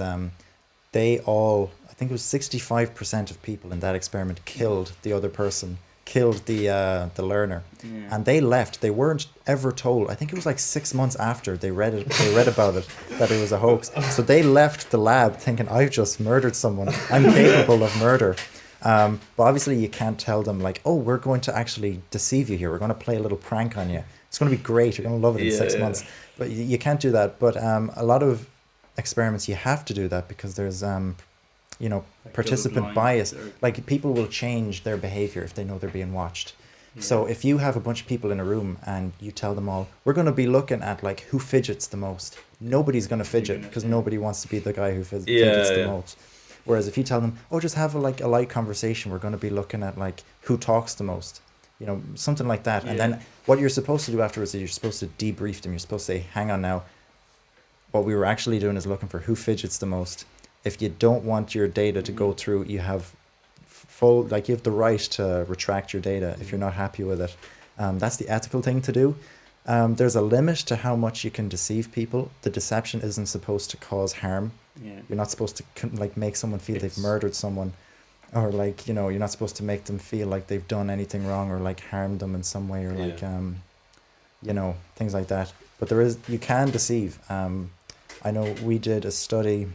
they all, I think it was 65% of people in that experiment killed the other person, killed the learner. Yeah. And they left. They weren't ever told. I think it was 6 months after they read about it that it was a hoax. So they left the lab thinking, I've just murdered someone. I'm capable of murder. But obviously you can't tell them we're going to actually deceive you here. We're going to play a little prank on you. It's going to be great. You're going to love it in 6 months. But you can't do that. But a lot of experiments you have to do that because there's participant bias. People will change their behavior if they know they're being watched. Yeah. So if you have a bunch of people in a room and you tell them all, we're going to be looking at who fidgets the most. Nobody's going to fidget because nobody wants to be the guy who fidgets the most. Whereas if you tell them, just have a light conversation, we're going to be looking at who talks the most. something like that. And then what you're supposed to do afterwards is you're supposed to debrief them. You're supposed to say, hang on now, what we were actually doing is looking for who fidgets the most. If you don't want your data to go through, you have you have the right to retract your data if you're not happy with it. That's the ethical thing to do. There's a limit to how much you can deceive people. The deception isn't supposed to cause harm. Yeah. You're not supposed to make someone feel they've murdered someone, or you're not supposed to make them feel like they've done anything wrong or harmed them in some way, or things like that. But you can deceive. I know we did a study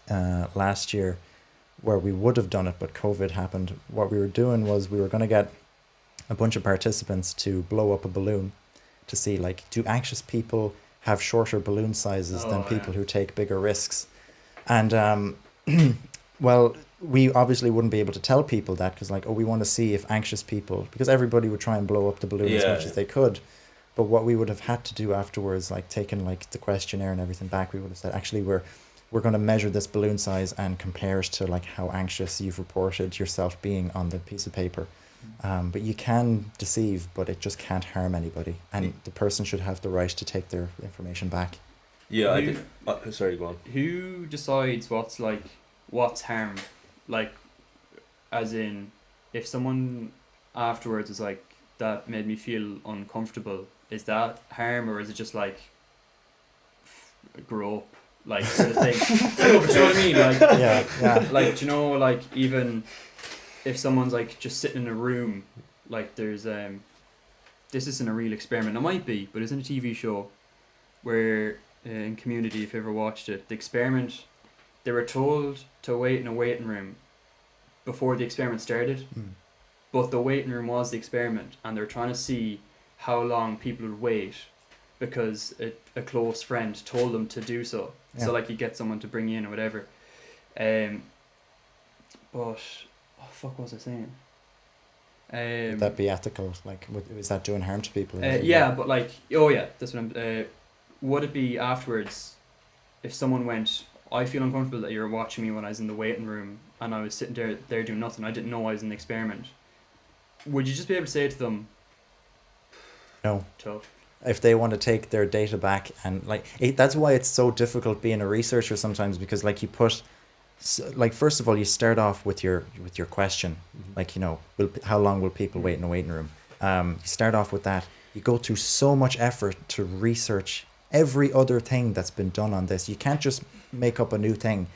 last year where we would have done it, but COVID happened. What we were doing was we were going to get a bunch of participants to blow up a balloon to see, do anxious people have shorter balloon sizes than people who take bigger risks? And, well, we obviously wouldn't be able to tell people that because, we want to see if anxious people, because everybody would try and blow up the balloon as much as they could. But what we would have had to do afterwards, taking the questionnaire and everything back, we would have said, actually, we're going to measure this balloon size and compare it to how anxious you've reported yourself being on the piece of paper. But you can deceive, but it just can't harm anybody, and the person should have the right to take their information back. Yeah, sorry, go on. Who decides what's harm? As in, if someone afterwards is that made me feel uncomfortable, is that harm, or is it just grow up? Sort of thing. No, but do you know what I mean? Yeah. Even if someone's just sitting in a room, there's this isn't a real experiment. It might be, but it's in a TV show where in Community, if you ever watched it, the experiment, they were told to wait in a waiting room before the experiment started, but the waiting room was the experiment, and they're trying to see how long people would wait because a close friend told them to do so. Yeah. So you get someone to bring you in or whatever. But what was I saying? Would that be ethical? Is that doing harm to people? Yeah, but that's what I'm. Would it be afterwards if someone went, I feel uncomfortable that you're watching me when I was in the waiting room and I was sitting there doing nothing. I didn't know I was in the experiment. Would you just be able to say to them, no? Tough. If they want to take their data back, and that's why it's so difficult being a researcher sometimes, because you put, first of all, you start off with your question, how long will people wait in a waiting room? You start off with that. You go through so much effort to research every other thing that's been done on this. You can't just make up a new thing.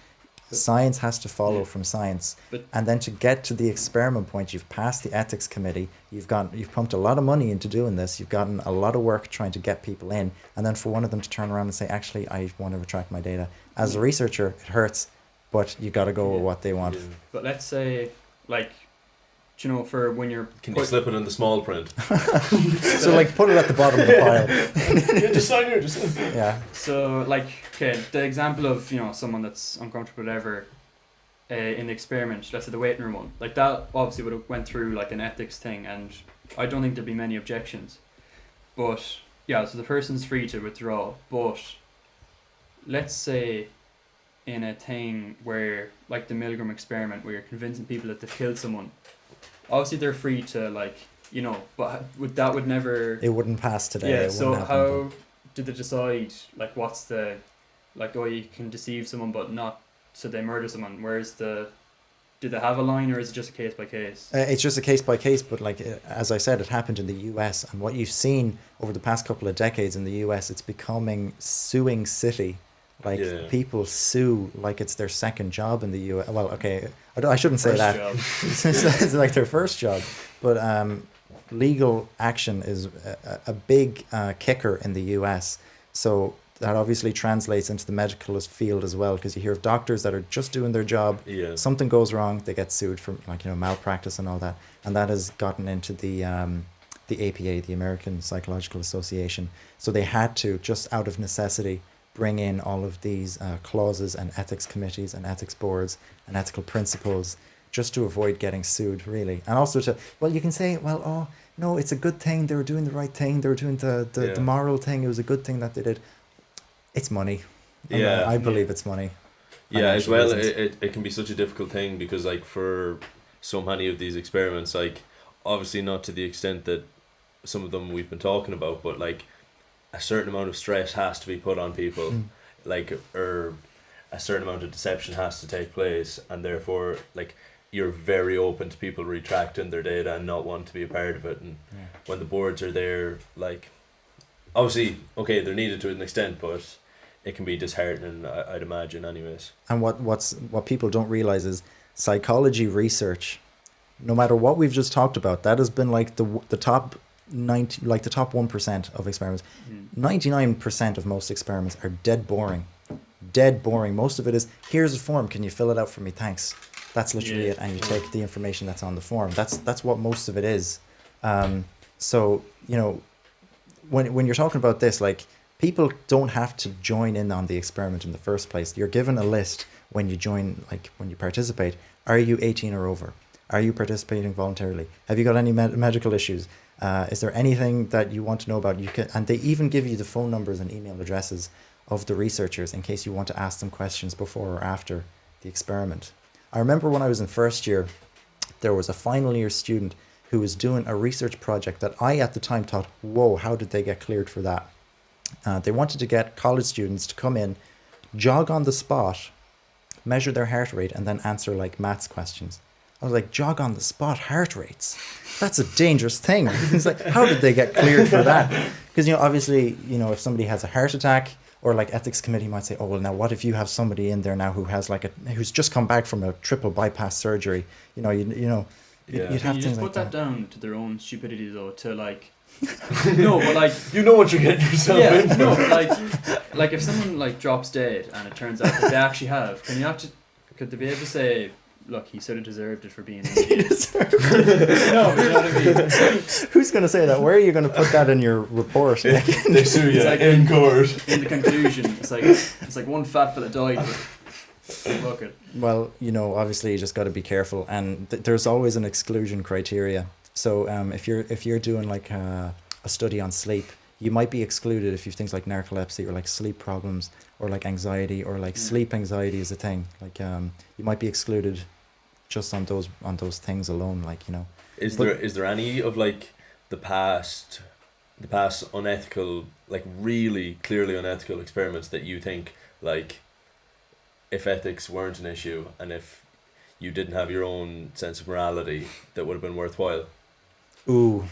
Science has to follow from science, and then to get to the experiment point, you've passed the ethics committee. You've pumped a lot of money into doing this. You've gotten a lot of work trying to get people in, and then for one of them to turn around and say, "Actually, I want to retract my data." As a researcher, it hurts, but you got to go with what they want. Yeah. But let's say, for when you're... Can you slip it in the small print? So put it at the bottom of the pile. Just sign here. Yeah. So the example of someone that's uncomfortable, whatever, in the experiment, let's say the waiting room one, that obviously would have went through an ethics thing, and I don't think there'd be many objections. But yeah, so the person's free to withdraw. But let's say in a thing where the Milgram experiment, where you're convincing people that they've killed someone, obviously they're free to but would never... It wouldn't pass today. Yeah, so how did they decide what's the you can deceive someone but not so they murder someone? Do they have a line, or is it just a case by case? It's just a case by case, but as I said, it happened in the US, and what you've seen over the past couple of decades in the US, it's becoming suing city. People sue like it's their second job in the US. Well, okay, I shouldn't say that. It's their first job. But legal action is a big kicker in the US. So that obviously translates into the medical field as well, because you hear of doctors that are just doing their job. Yeah. Something goes wrong, they get sued for malpractice and all that. And that has gotten into the APA, the American Psychological Association. So they had to, just out of necessity, bring in all of these clauses and ethics committees and ethics boards and ethical principles just to avoid getting sued, really. And also you can say, no, it's a good thing, they were doing the right thing, they were doing the moral thing, it was a good thing that they did. It's money. I believe it's money. Yeah, as well, it can be such a difficult thing because for so many of these experiments, obviously not to the extent that some of them we've been talking about, but like a certain amount of stress has to be put on people, like, or a certain amount of deception has to take place, and therefore like you're very open to people retracting their data and not want to be a part of it. And when the boards are there, like, obviously, okay, they're needed to an extent, but it can be disheartening, I'd imagine, anyways. And what people don't realize is psychology research, no matter what we've just talked about, that has been like the top 90, like the top 1% of experiments. 99% of most experiments are dead boring. Most of it is, here's a form, can you fill it out for me, thanks. That's literally it, and you take the information that's on the form. That's what most of it is. So, you know, when you're talking about this, like, people don't have to join in on the experiment in the first place. You're given a list when you join, like when you participate. Are you 18 or over? Are you participating voluntarily? Have you got any medical issues? Is there anything that you want to know about? And they even give you the phone numbers and email addresses of the researchers in case you want to ask them questions before or after the experiment. I remember when I was in first year, there was a final year student who was doing a research project that I at the time thought, whoa, how did they get cleared for that? They wanted to get college students to come in, jog on the spot, measure their heart rate, and then answer like maths questions. I was like, jog on the spot heart rates? That's a dangerous thing. It's like, how did they get cleared for that? Because, you know, obviously, you know, if somebody has a heart attack, or like ethics committee might say, oh, well, now what if you have somebody in there now who has like who's just come back from a triple bypass surgery? You know, you'd have to just put that down to their own stupidity though, to like, no, but like, you know what you're getting yourself into. No, like if someone like drops dead and it turns out that they actually have, could they be able to say, look, he sort of deserved it for being an idiot? No, you know what I mean? Who's going to say that? Where are you going to put that in your report? They sue you in court. In the conclusion, it's like one fat fella died. Look it. Well, you know, obviously you just got to be careful, and there's always an exclusion criteria. So if you're doing like a study on sleep, you might be excluded if you have things like narcolepsy or like sleep problems or like anxiety or like sleep anxiety is a thing. Like you might be excluded just on those things alone. Like, you know. Is there any of like the past unethical, like really clearly unethical experiments that you think, like, if ethics weren't an issue and if you didn't have your own sense of morality, that would have been worthwhile? Ooh.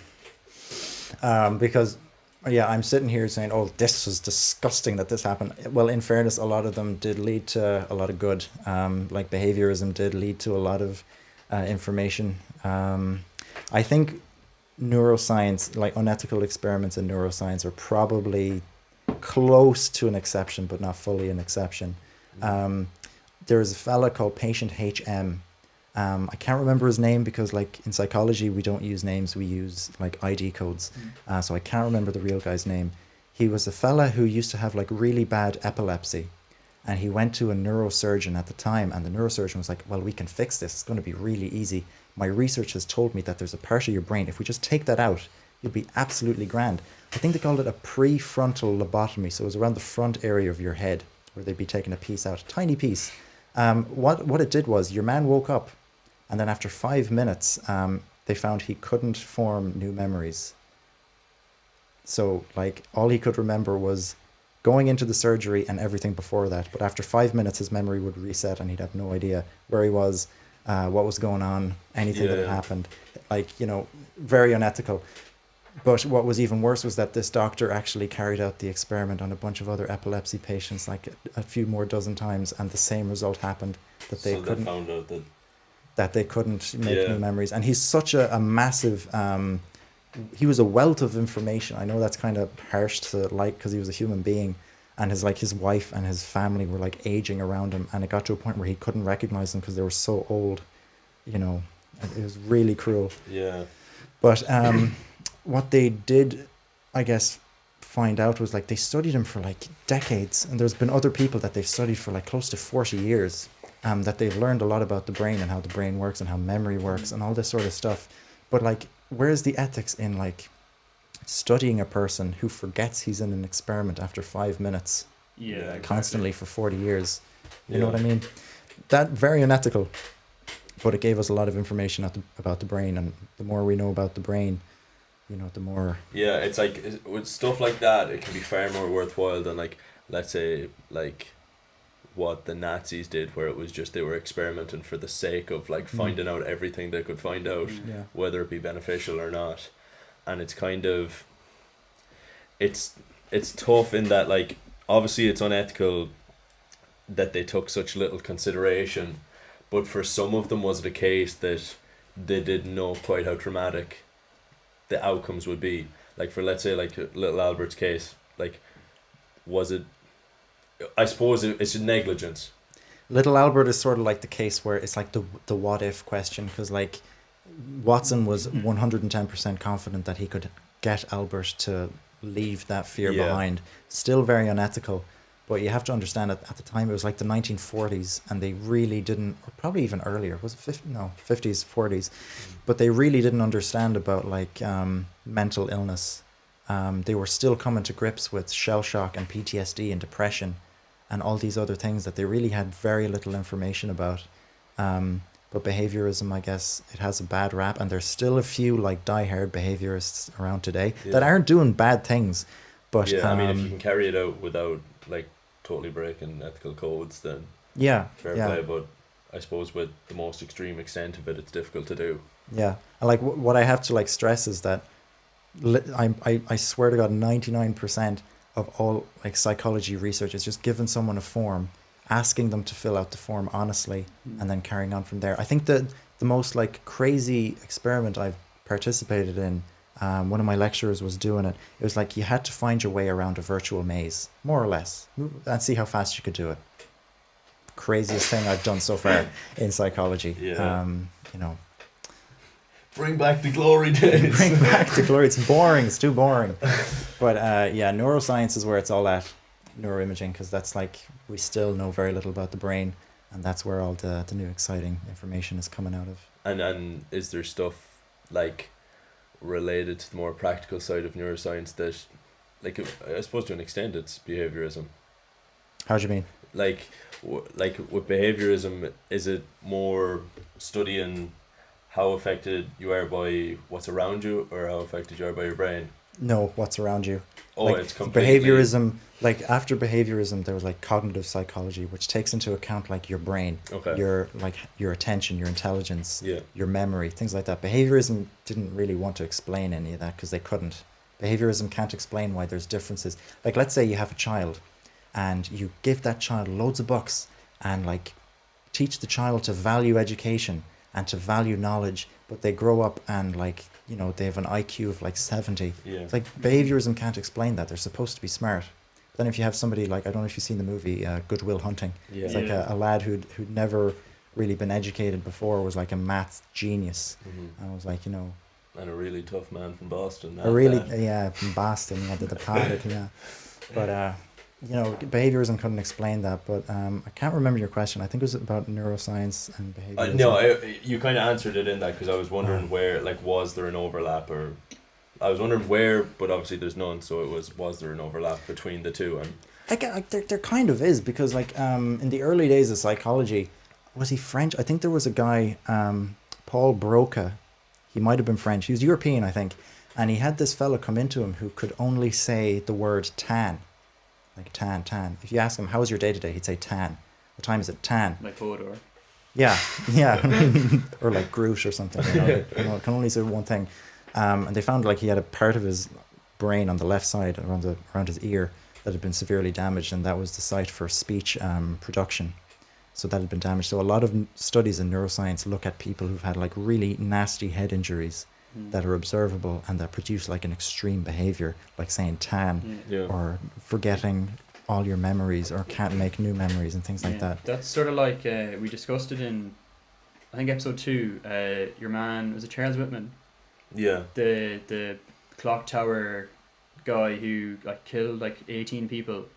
Because I'm sitting here saying, oh, this was disgusting that this happened. Well, in fairness, a lot of them did lead to a lot of good. Like behaviorism did lead to a lot of information. I think neuroscience, like unethical experiments in neuroscience, are probably close to an exception, but not fully an exception. There's a fella called Patient HM. I can't remember his name because, like, in psychology we don't use names, we use like ID codes. So I can't remember the real guy's name. He was a fella who used to have like really bad epilepsy, and he went to a neurosurgeon at the time, and the neurosurgeon was like, well, we can fix this, it's going to be really easy. My research has told me that there's a part of your brain, if we just take that out, you'll be absolutely grand. I think they called it a prefrontal lobotomy, so it was around the front area of your head where they'd be taking a piece out, a tiny piece. What it did was, your man woke up, and then after 5 minutes, they found he couldn't form new memories. So, like, all he could remember was going into the surgery and everything before that. But after 5 minutes, his memory would reset and he'd have no idea where he was, what was going on, anything that had happened. Like, you know, very unethical. But what was even worse was that this doctor actually carried out the experiment on a bunch of other epilepsy patients, like a few more dozen times, and the same result happened, that they couldn't. They found out that they couldn't make new memories. And he's such a massive, he was a wealth of information. I know that's kind of harsh to like, because he was a human being, and his wife and his family were like aging around him, and it got to a point where he couldn't recognize them because they were so old, you know. It was really cruel. Yeah. But what they did, I guess, find out was, like, they studied him for like decades, and there's been other people that they've studied for like close to 40 years, that they've learned a lot about the brain and how the brain works and how memory works and all this sort of stuff. But, like, where's the ethics in, like, studying a person who forgets he's in an experiment after 5 minutes? Yeah, exactly. Constantly for 40 years. You know what I mean? That, very unethical. but it gave us a lot of information about the brain, and the more we know about the brain, the more. Yeah, it's like with stuff like that, it can be far more worthwhile than like, let's say, like what the Nazis did, where it was just they were experimenting for the sake of like finding out everything they could find out, whether it be beneficial or not. And it's kind of, it's tough in that, like, obviously it's unethical that they took such little consideration, but for some of them, was it a case that they didn't know quite how traumatic the outcomes would be? Like for, let's say, like little Albert's case, like, was it, I suppose it's negligence. Little Albert is sort of like the case where it's like the what if question, because like Watson was 110% confident that he could get Albert to leave that fear behind. Still very unethical, but you have to understand that at the time it was like the 1940s, and they really didn't, or probably even earlier, was it 50s, 40s, but they really didn't understand about like mental illness. They were still coming to grips with shell shock and PTSD and depression and all these other things that they really had very little information about. But behaviorism, I guess, it has a bad rap, and there's still a few like die-hard behaviorists around today that aren't doing bad things. But I mean, if you can carry it out without like totally breaking ethical codes, then fair play. But I suppose with the most extreme extent of it, it's difficult to do. Yeah, and like what I have to like stress is that I swear to God, 99% of all like psychology research is just giving someone a form, asking them to fill out the form honestly, and then carrying on from there. I think that the most like crazy experiment I've participated in, one of my lecturers was doing it. It was like you had to find your way around a virtual maze, more or less, and see how fast you could do it. Craziest thing I've done so far in psychology. Bring back the glory days. Bring back the glory. It's boring. It's too boring. But neuroscience is where it's all at. Neuroimaging, because that's like we still know very little about the brain, and that's where all the new exciting information is coming out of. And is there stuff like related to the more practical side of neuroscience that, like, I suppose to an extent it's behaviorism? How do you mean? Like with behaviorism, is it more studying how affected you are by what's around you, or how affected you are by your brain? No, what's around you. Oh, like, it's completely... Behaviorism, like after behaviorism, there was like cognitive psychology, which takes into account like your brain, your attention, your intelligence, your memory, things like that. Behaviorism didn't really want to explain any of that because they couldn't. Behaviorism can't explain why there's differences. Like, let's say you have a child and you give that child loads of books and like teach the child to value education and to value knowledge, but they grow up and like, they have an IQ of like 70. It's like behaviorism can't explain that. They're supposed to be smart. But then if you have somebody like, I don't know if you've seen the movie Good Will Hunting. It's like a lad who'd never really been educated before, was like a maths genius. And was like, And a really tough man from Boston. From Boston, the pilot, But behaviorism couldn't explain that, but I can't remember your question. I think it was about neuroscience and behaviorism. You kind of answered it in that, because I was wondering where, like, was there an overlap, or I was wondering where, but obviously there's none, so it was there an overlap between the two? And there kind of is, because like in the early days of psychology, was he French? I think there was a guy, Paul Broca, he might have been French, he was European, I think, and he had this fella come into him who could only say the word tan. Like tan. If you ask him, how was your day today? He'd say tan. What time is it? Tan. Like Hodor. Yeah. Or like Groot or something. Can only say one thing. And they found like he had a part of his brain on the left side around his ear that had been severely damaged, and that was the site for speech production. So that had been damaged. So a lot of studies in neuroscience look at people who've had like really nasty head injuries that are observable and that produce like an extreme behavior, like saying tan or forgetting all your memories or can't make new memories and things like that. That's sort of like we discussed it in, I think, episode 2. Your man, was it Charles Whitman? Yeah. The clock tower guy who like killed like 18 people,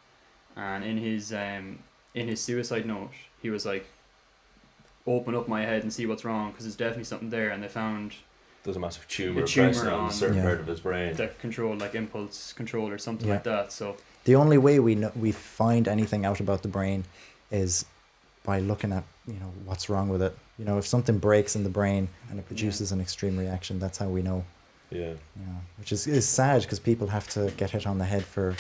and in his suicide note he was like, open up my head and see what's wrong, because there's definitely something there. And they found there's a massive tumor on a certain part of his brain that controlled like impulse control or something like that. So the only way we find anything out about the brain is by looking at what's wrong with it. If something breaks in the brain and it produces an extreme reaction, that's how we know. Yeah. Which is sad, because people have to get hit on the head for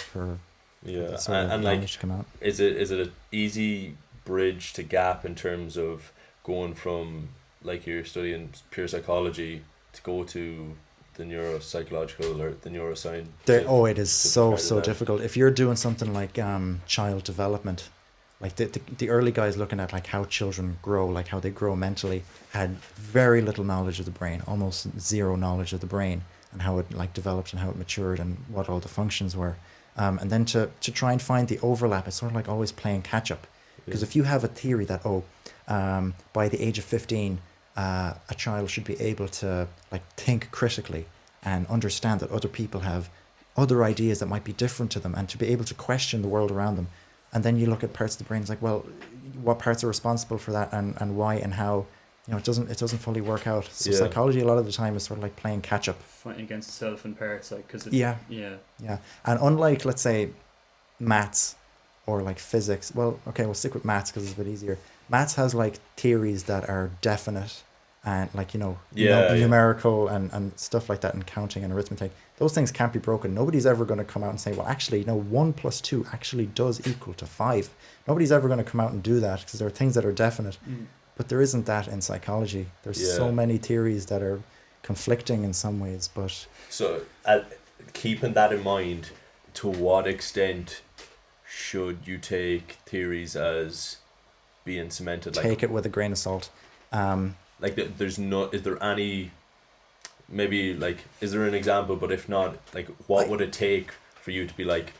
yeah, sort of and knowledge to come out. Is it an easy bridge to gap in terms of going from, like, you're studying pure psychology to go to the neuropsychological or the neuroscience? It is so difficult. If you're doing something like child development, like the early guys looking at like how children grow, like how they grow mentally, had very little knowledge of the brain, almost zero knowledge of the brain, and how it like developed and how it matured and what all the functions were. And then to try and find the overlap, it's sort of like always playing catch up. Because if you have a theory that by the age of 15, a child should be able to like think critically and understand that other people have other ideas that might be different to them, and to be able to question the world around them. And then you look at parts of the brain, it's like, well, what parts are responsible for that, and why and how? It doesn't fully work out. So psychology a lot of the time is sort of like playing catch up, fighting against itself in parts, like, because yeah. And unlike, let's say, maths or like physics, well, okay, we'll stick with maths because it's a bit easier. Maths has like theories that are definite and like numerical and stuff like that, and counting and arithmetic. Those things can't be broken. Nobody's ever going to come out and say, well, actually, 1 + 2 actually does equal to 5. Nobody's ever going to come out and do that, because there are things that are definite. But there isn't that in psychology. There's so many theories that are conflicting in some ways. But so keeping that in mind, to what extent should you take theories as being cemented? Take it with a grain of salt. Is there any, maybe, like, is there an example? But if not, like, what would it take for you to be like,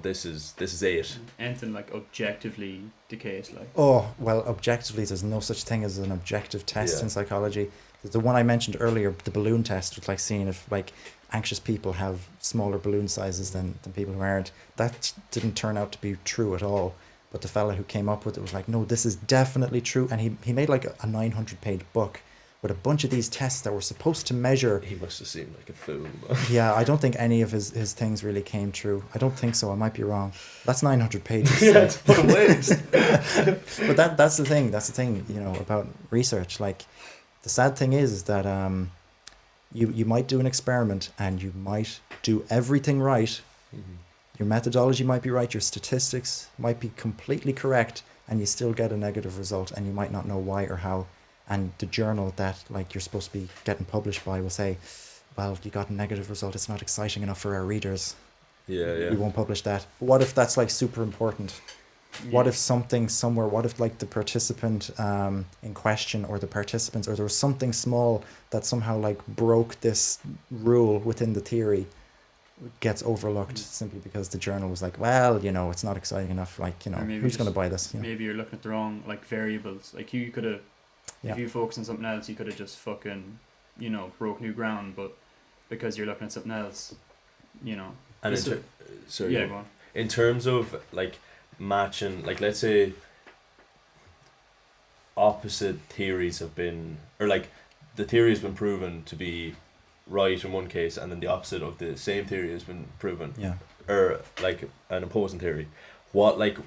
this is it? Anything like objectively the case, like. Oh, well, objectively, there's no such thing as an objective test in psychology. The one I mentioned earlier, the balloon test, was like seeing if like anxious people have smaller balloon sizes than people who aren't. That didn't turn out to be true at all. But the fella who came up with it was like, no, this is definitely true. And he made like a 900-page book with a bunch of these tests that were supposed to measure. He must have seemed like a fool. Yeah, I don't think any of his things really came true. I don't think so. I might be wrong. That's 900 pages. Yeah, it's put away. But that's the thing. That's the thing, about research. Like, the sad thing is that you might do an experiment and you might do everything right. Mm-hmm. Your methodology might be right, your statistics might be completely correct, and you still get a negative result, and you might not know why or how. And the journal that like you're supposed to be getting published by will say, well, you got a negative result, it's not exciting enough for our readers. Yeah. We won't publish that. But what if that's like super important? Yeah. What if something somewhere, what if like the participant in question, or the participants, or there was something small that somehow like broke this rule within the theory, gets overlooked simply because the journal was like, well, it's not exciting enough, like, who's going to buy this? Maybe you're looking at the wrong like variables. Like, you could have, if you focus on something else, you could have just fucking, broke new ground. But because you're looking at something else, And go on. In terms of like matching, like, let's say opposite theories have been, or like the theory has been proven to be right in one case, and then the opposite of the same theory has been proven, or like an opposing theory. What, like,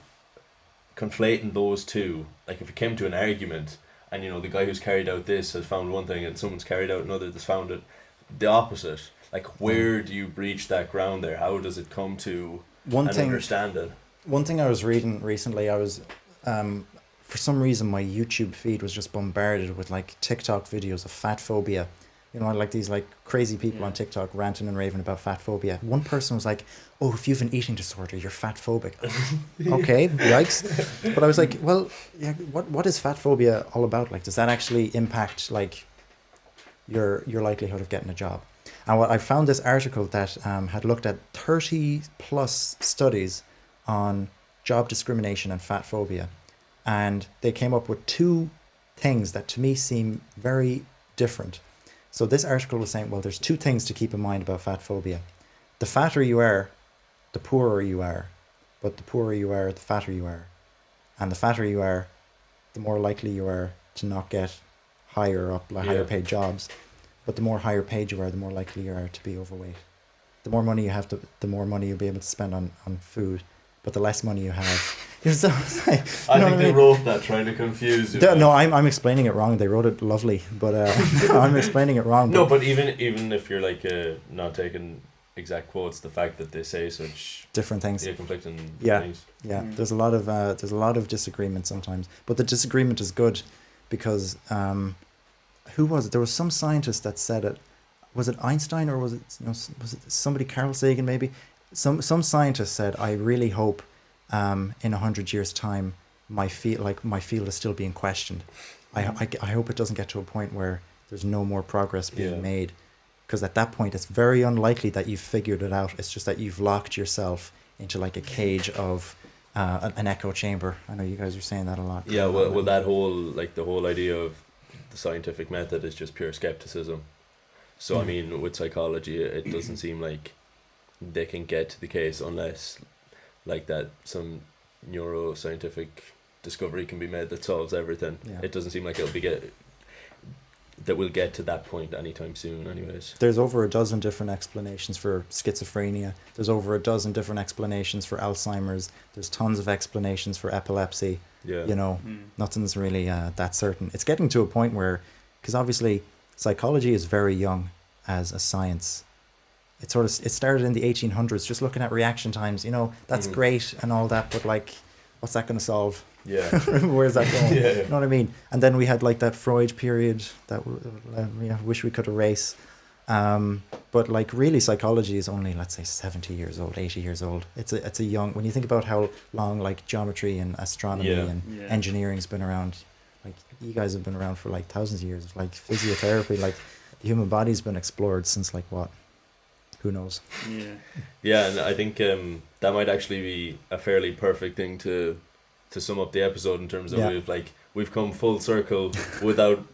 conflating those two, like if it came to an argument and the guy who's carried out this has found one thing and someone's carried out another that's found it the opposite, like, where do you breach that ground there? How does it come to understand it? One thing I was reading recently, I was for some reason my YouTube feed was just bombarded with like TikTok videos of fat phobia. Like these like crazy people on TikTok ranting and raving about fat phobia. One person was like, oh, if you have an eating disorder, you're fat phobic. Okay, yikes. But I was like, well, yeah, what is fat phobia all about? Like, does that actually impact like your likelihood of getting a job? And what I found, this article that had looked at 30 plus studies on job discrimination and fat phobia. And they came up with two things that to me seem very different. So this article was saying, well, there's two things to keep in mind about fat phobia. The fatter you are, the poorer you are. But the poorer you are, the fatter you are. And the fatter you are, the more likely you are to not get higher paid jobs. But the more higher paid you are, the more likely you are to be overweight. The more money you have, the more money you'll be able to spend on food. But the less money you have, So, I think they wrote that trying to confuse you. No, I'm explaining it wrong. They wrote it lovely, but I'm explaining it wrong. No, but even if you're like not taking exact quotes, the fact that they say such different things, conflicting things. Yeah. There's a lot of disagreement sometimes, but the disagreement is good because who was it? There was some scientist that said it. Was it Einstein or was it somebody, Carl Sagan maybe? Some scientist said, I really hope in 100 years' time my field is still being questioned. I hope it doesn't get to a point where there's no more progress being made, because at that point it's very unlikely that you've figured it out. It's just that you've locked yourself into like a cage of an echo chamber. I know you guys are saying that a lot. Yeah, well that whole the whole idea of the scientific method is just pure skepticism. So I mean, with psychology, it doesn't seem like they can get to the case unless like that some neuroscientific discovery can be made that solves everything. Yeah. It doesn't seem like we'll get to that point anytime soon anyways. There's over a dozen different explanations for schizophrenia. There's over a dozen different explanations for Alzheimer's. There's tons of explanations for epilepsy. Yeah. Nothing's really that certain. It's getting to a point where, because obviously psychology is very young as a science. It started in the 1800s, just looking at reaction times. That's great and all that, but like, what's that going to solve? Yeah. Where's that going? Yeah. You know what I mean? And then we had like that Freud period that wish we could erase. But like really psychology is only, let's say, 70 years old, 80 years old. It's a young, when you think about how long like geometry and astronomy and engineering's been around, like you guys have been around for like thousands of years. Like physiotherapy, like the human body's been explored since like what? Who knows? Yeah. Yeah, and I think that might actually be a fairly perfect thing to sum up the episode in terms of we've come full circle without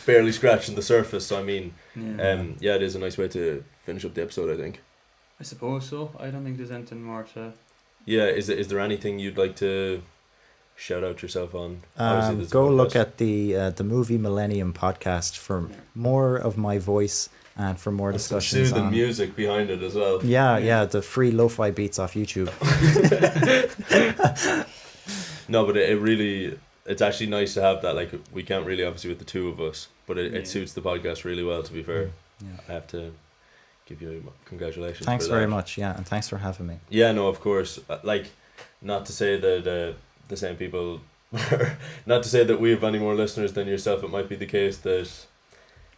barely scratching the surface. So I mean, it is a nice way to finish up the episode, I think. I suppose so. I don't think there's anything more to. Yeah, is there anything you'd like to shout out yourself on? Go look at the Movie Millennium Podcast for more of my voice and for more discussions. Soothing music behind it as well. Yeah, the free lo-fi beats off YouTube. No, but it's actually nice to have that. Like, we can't really, obviously, with the two of us, but it suits the podcast really well, to be fair. Yeah. I have to give you congratulations. Thanks very much, and thanks for having me. Yeah, no, of course. Like, not to say that the same people, not to say that we have any more listeners than yourself. It might be the case that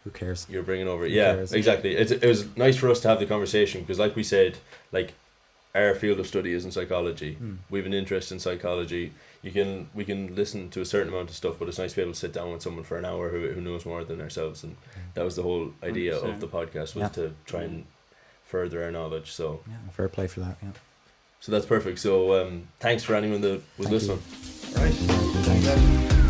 who cares? You're bringing over. Who cares? Exactly. It was nice for us to have the conversation because, like we said, like our field of study is in psychology. We have an interest in psychology. We can listen to a certain amount of stuff, but it's nice to be able to sit down with someone for an hour who knows more than ourselves, and that was the whole idea 100%. Of the podcast was to try and further our knowledge. So fair play for that. Yeah. So that's perfect. So thanks for anyone that was listening. All right. Thanks.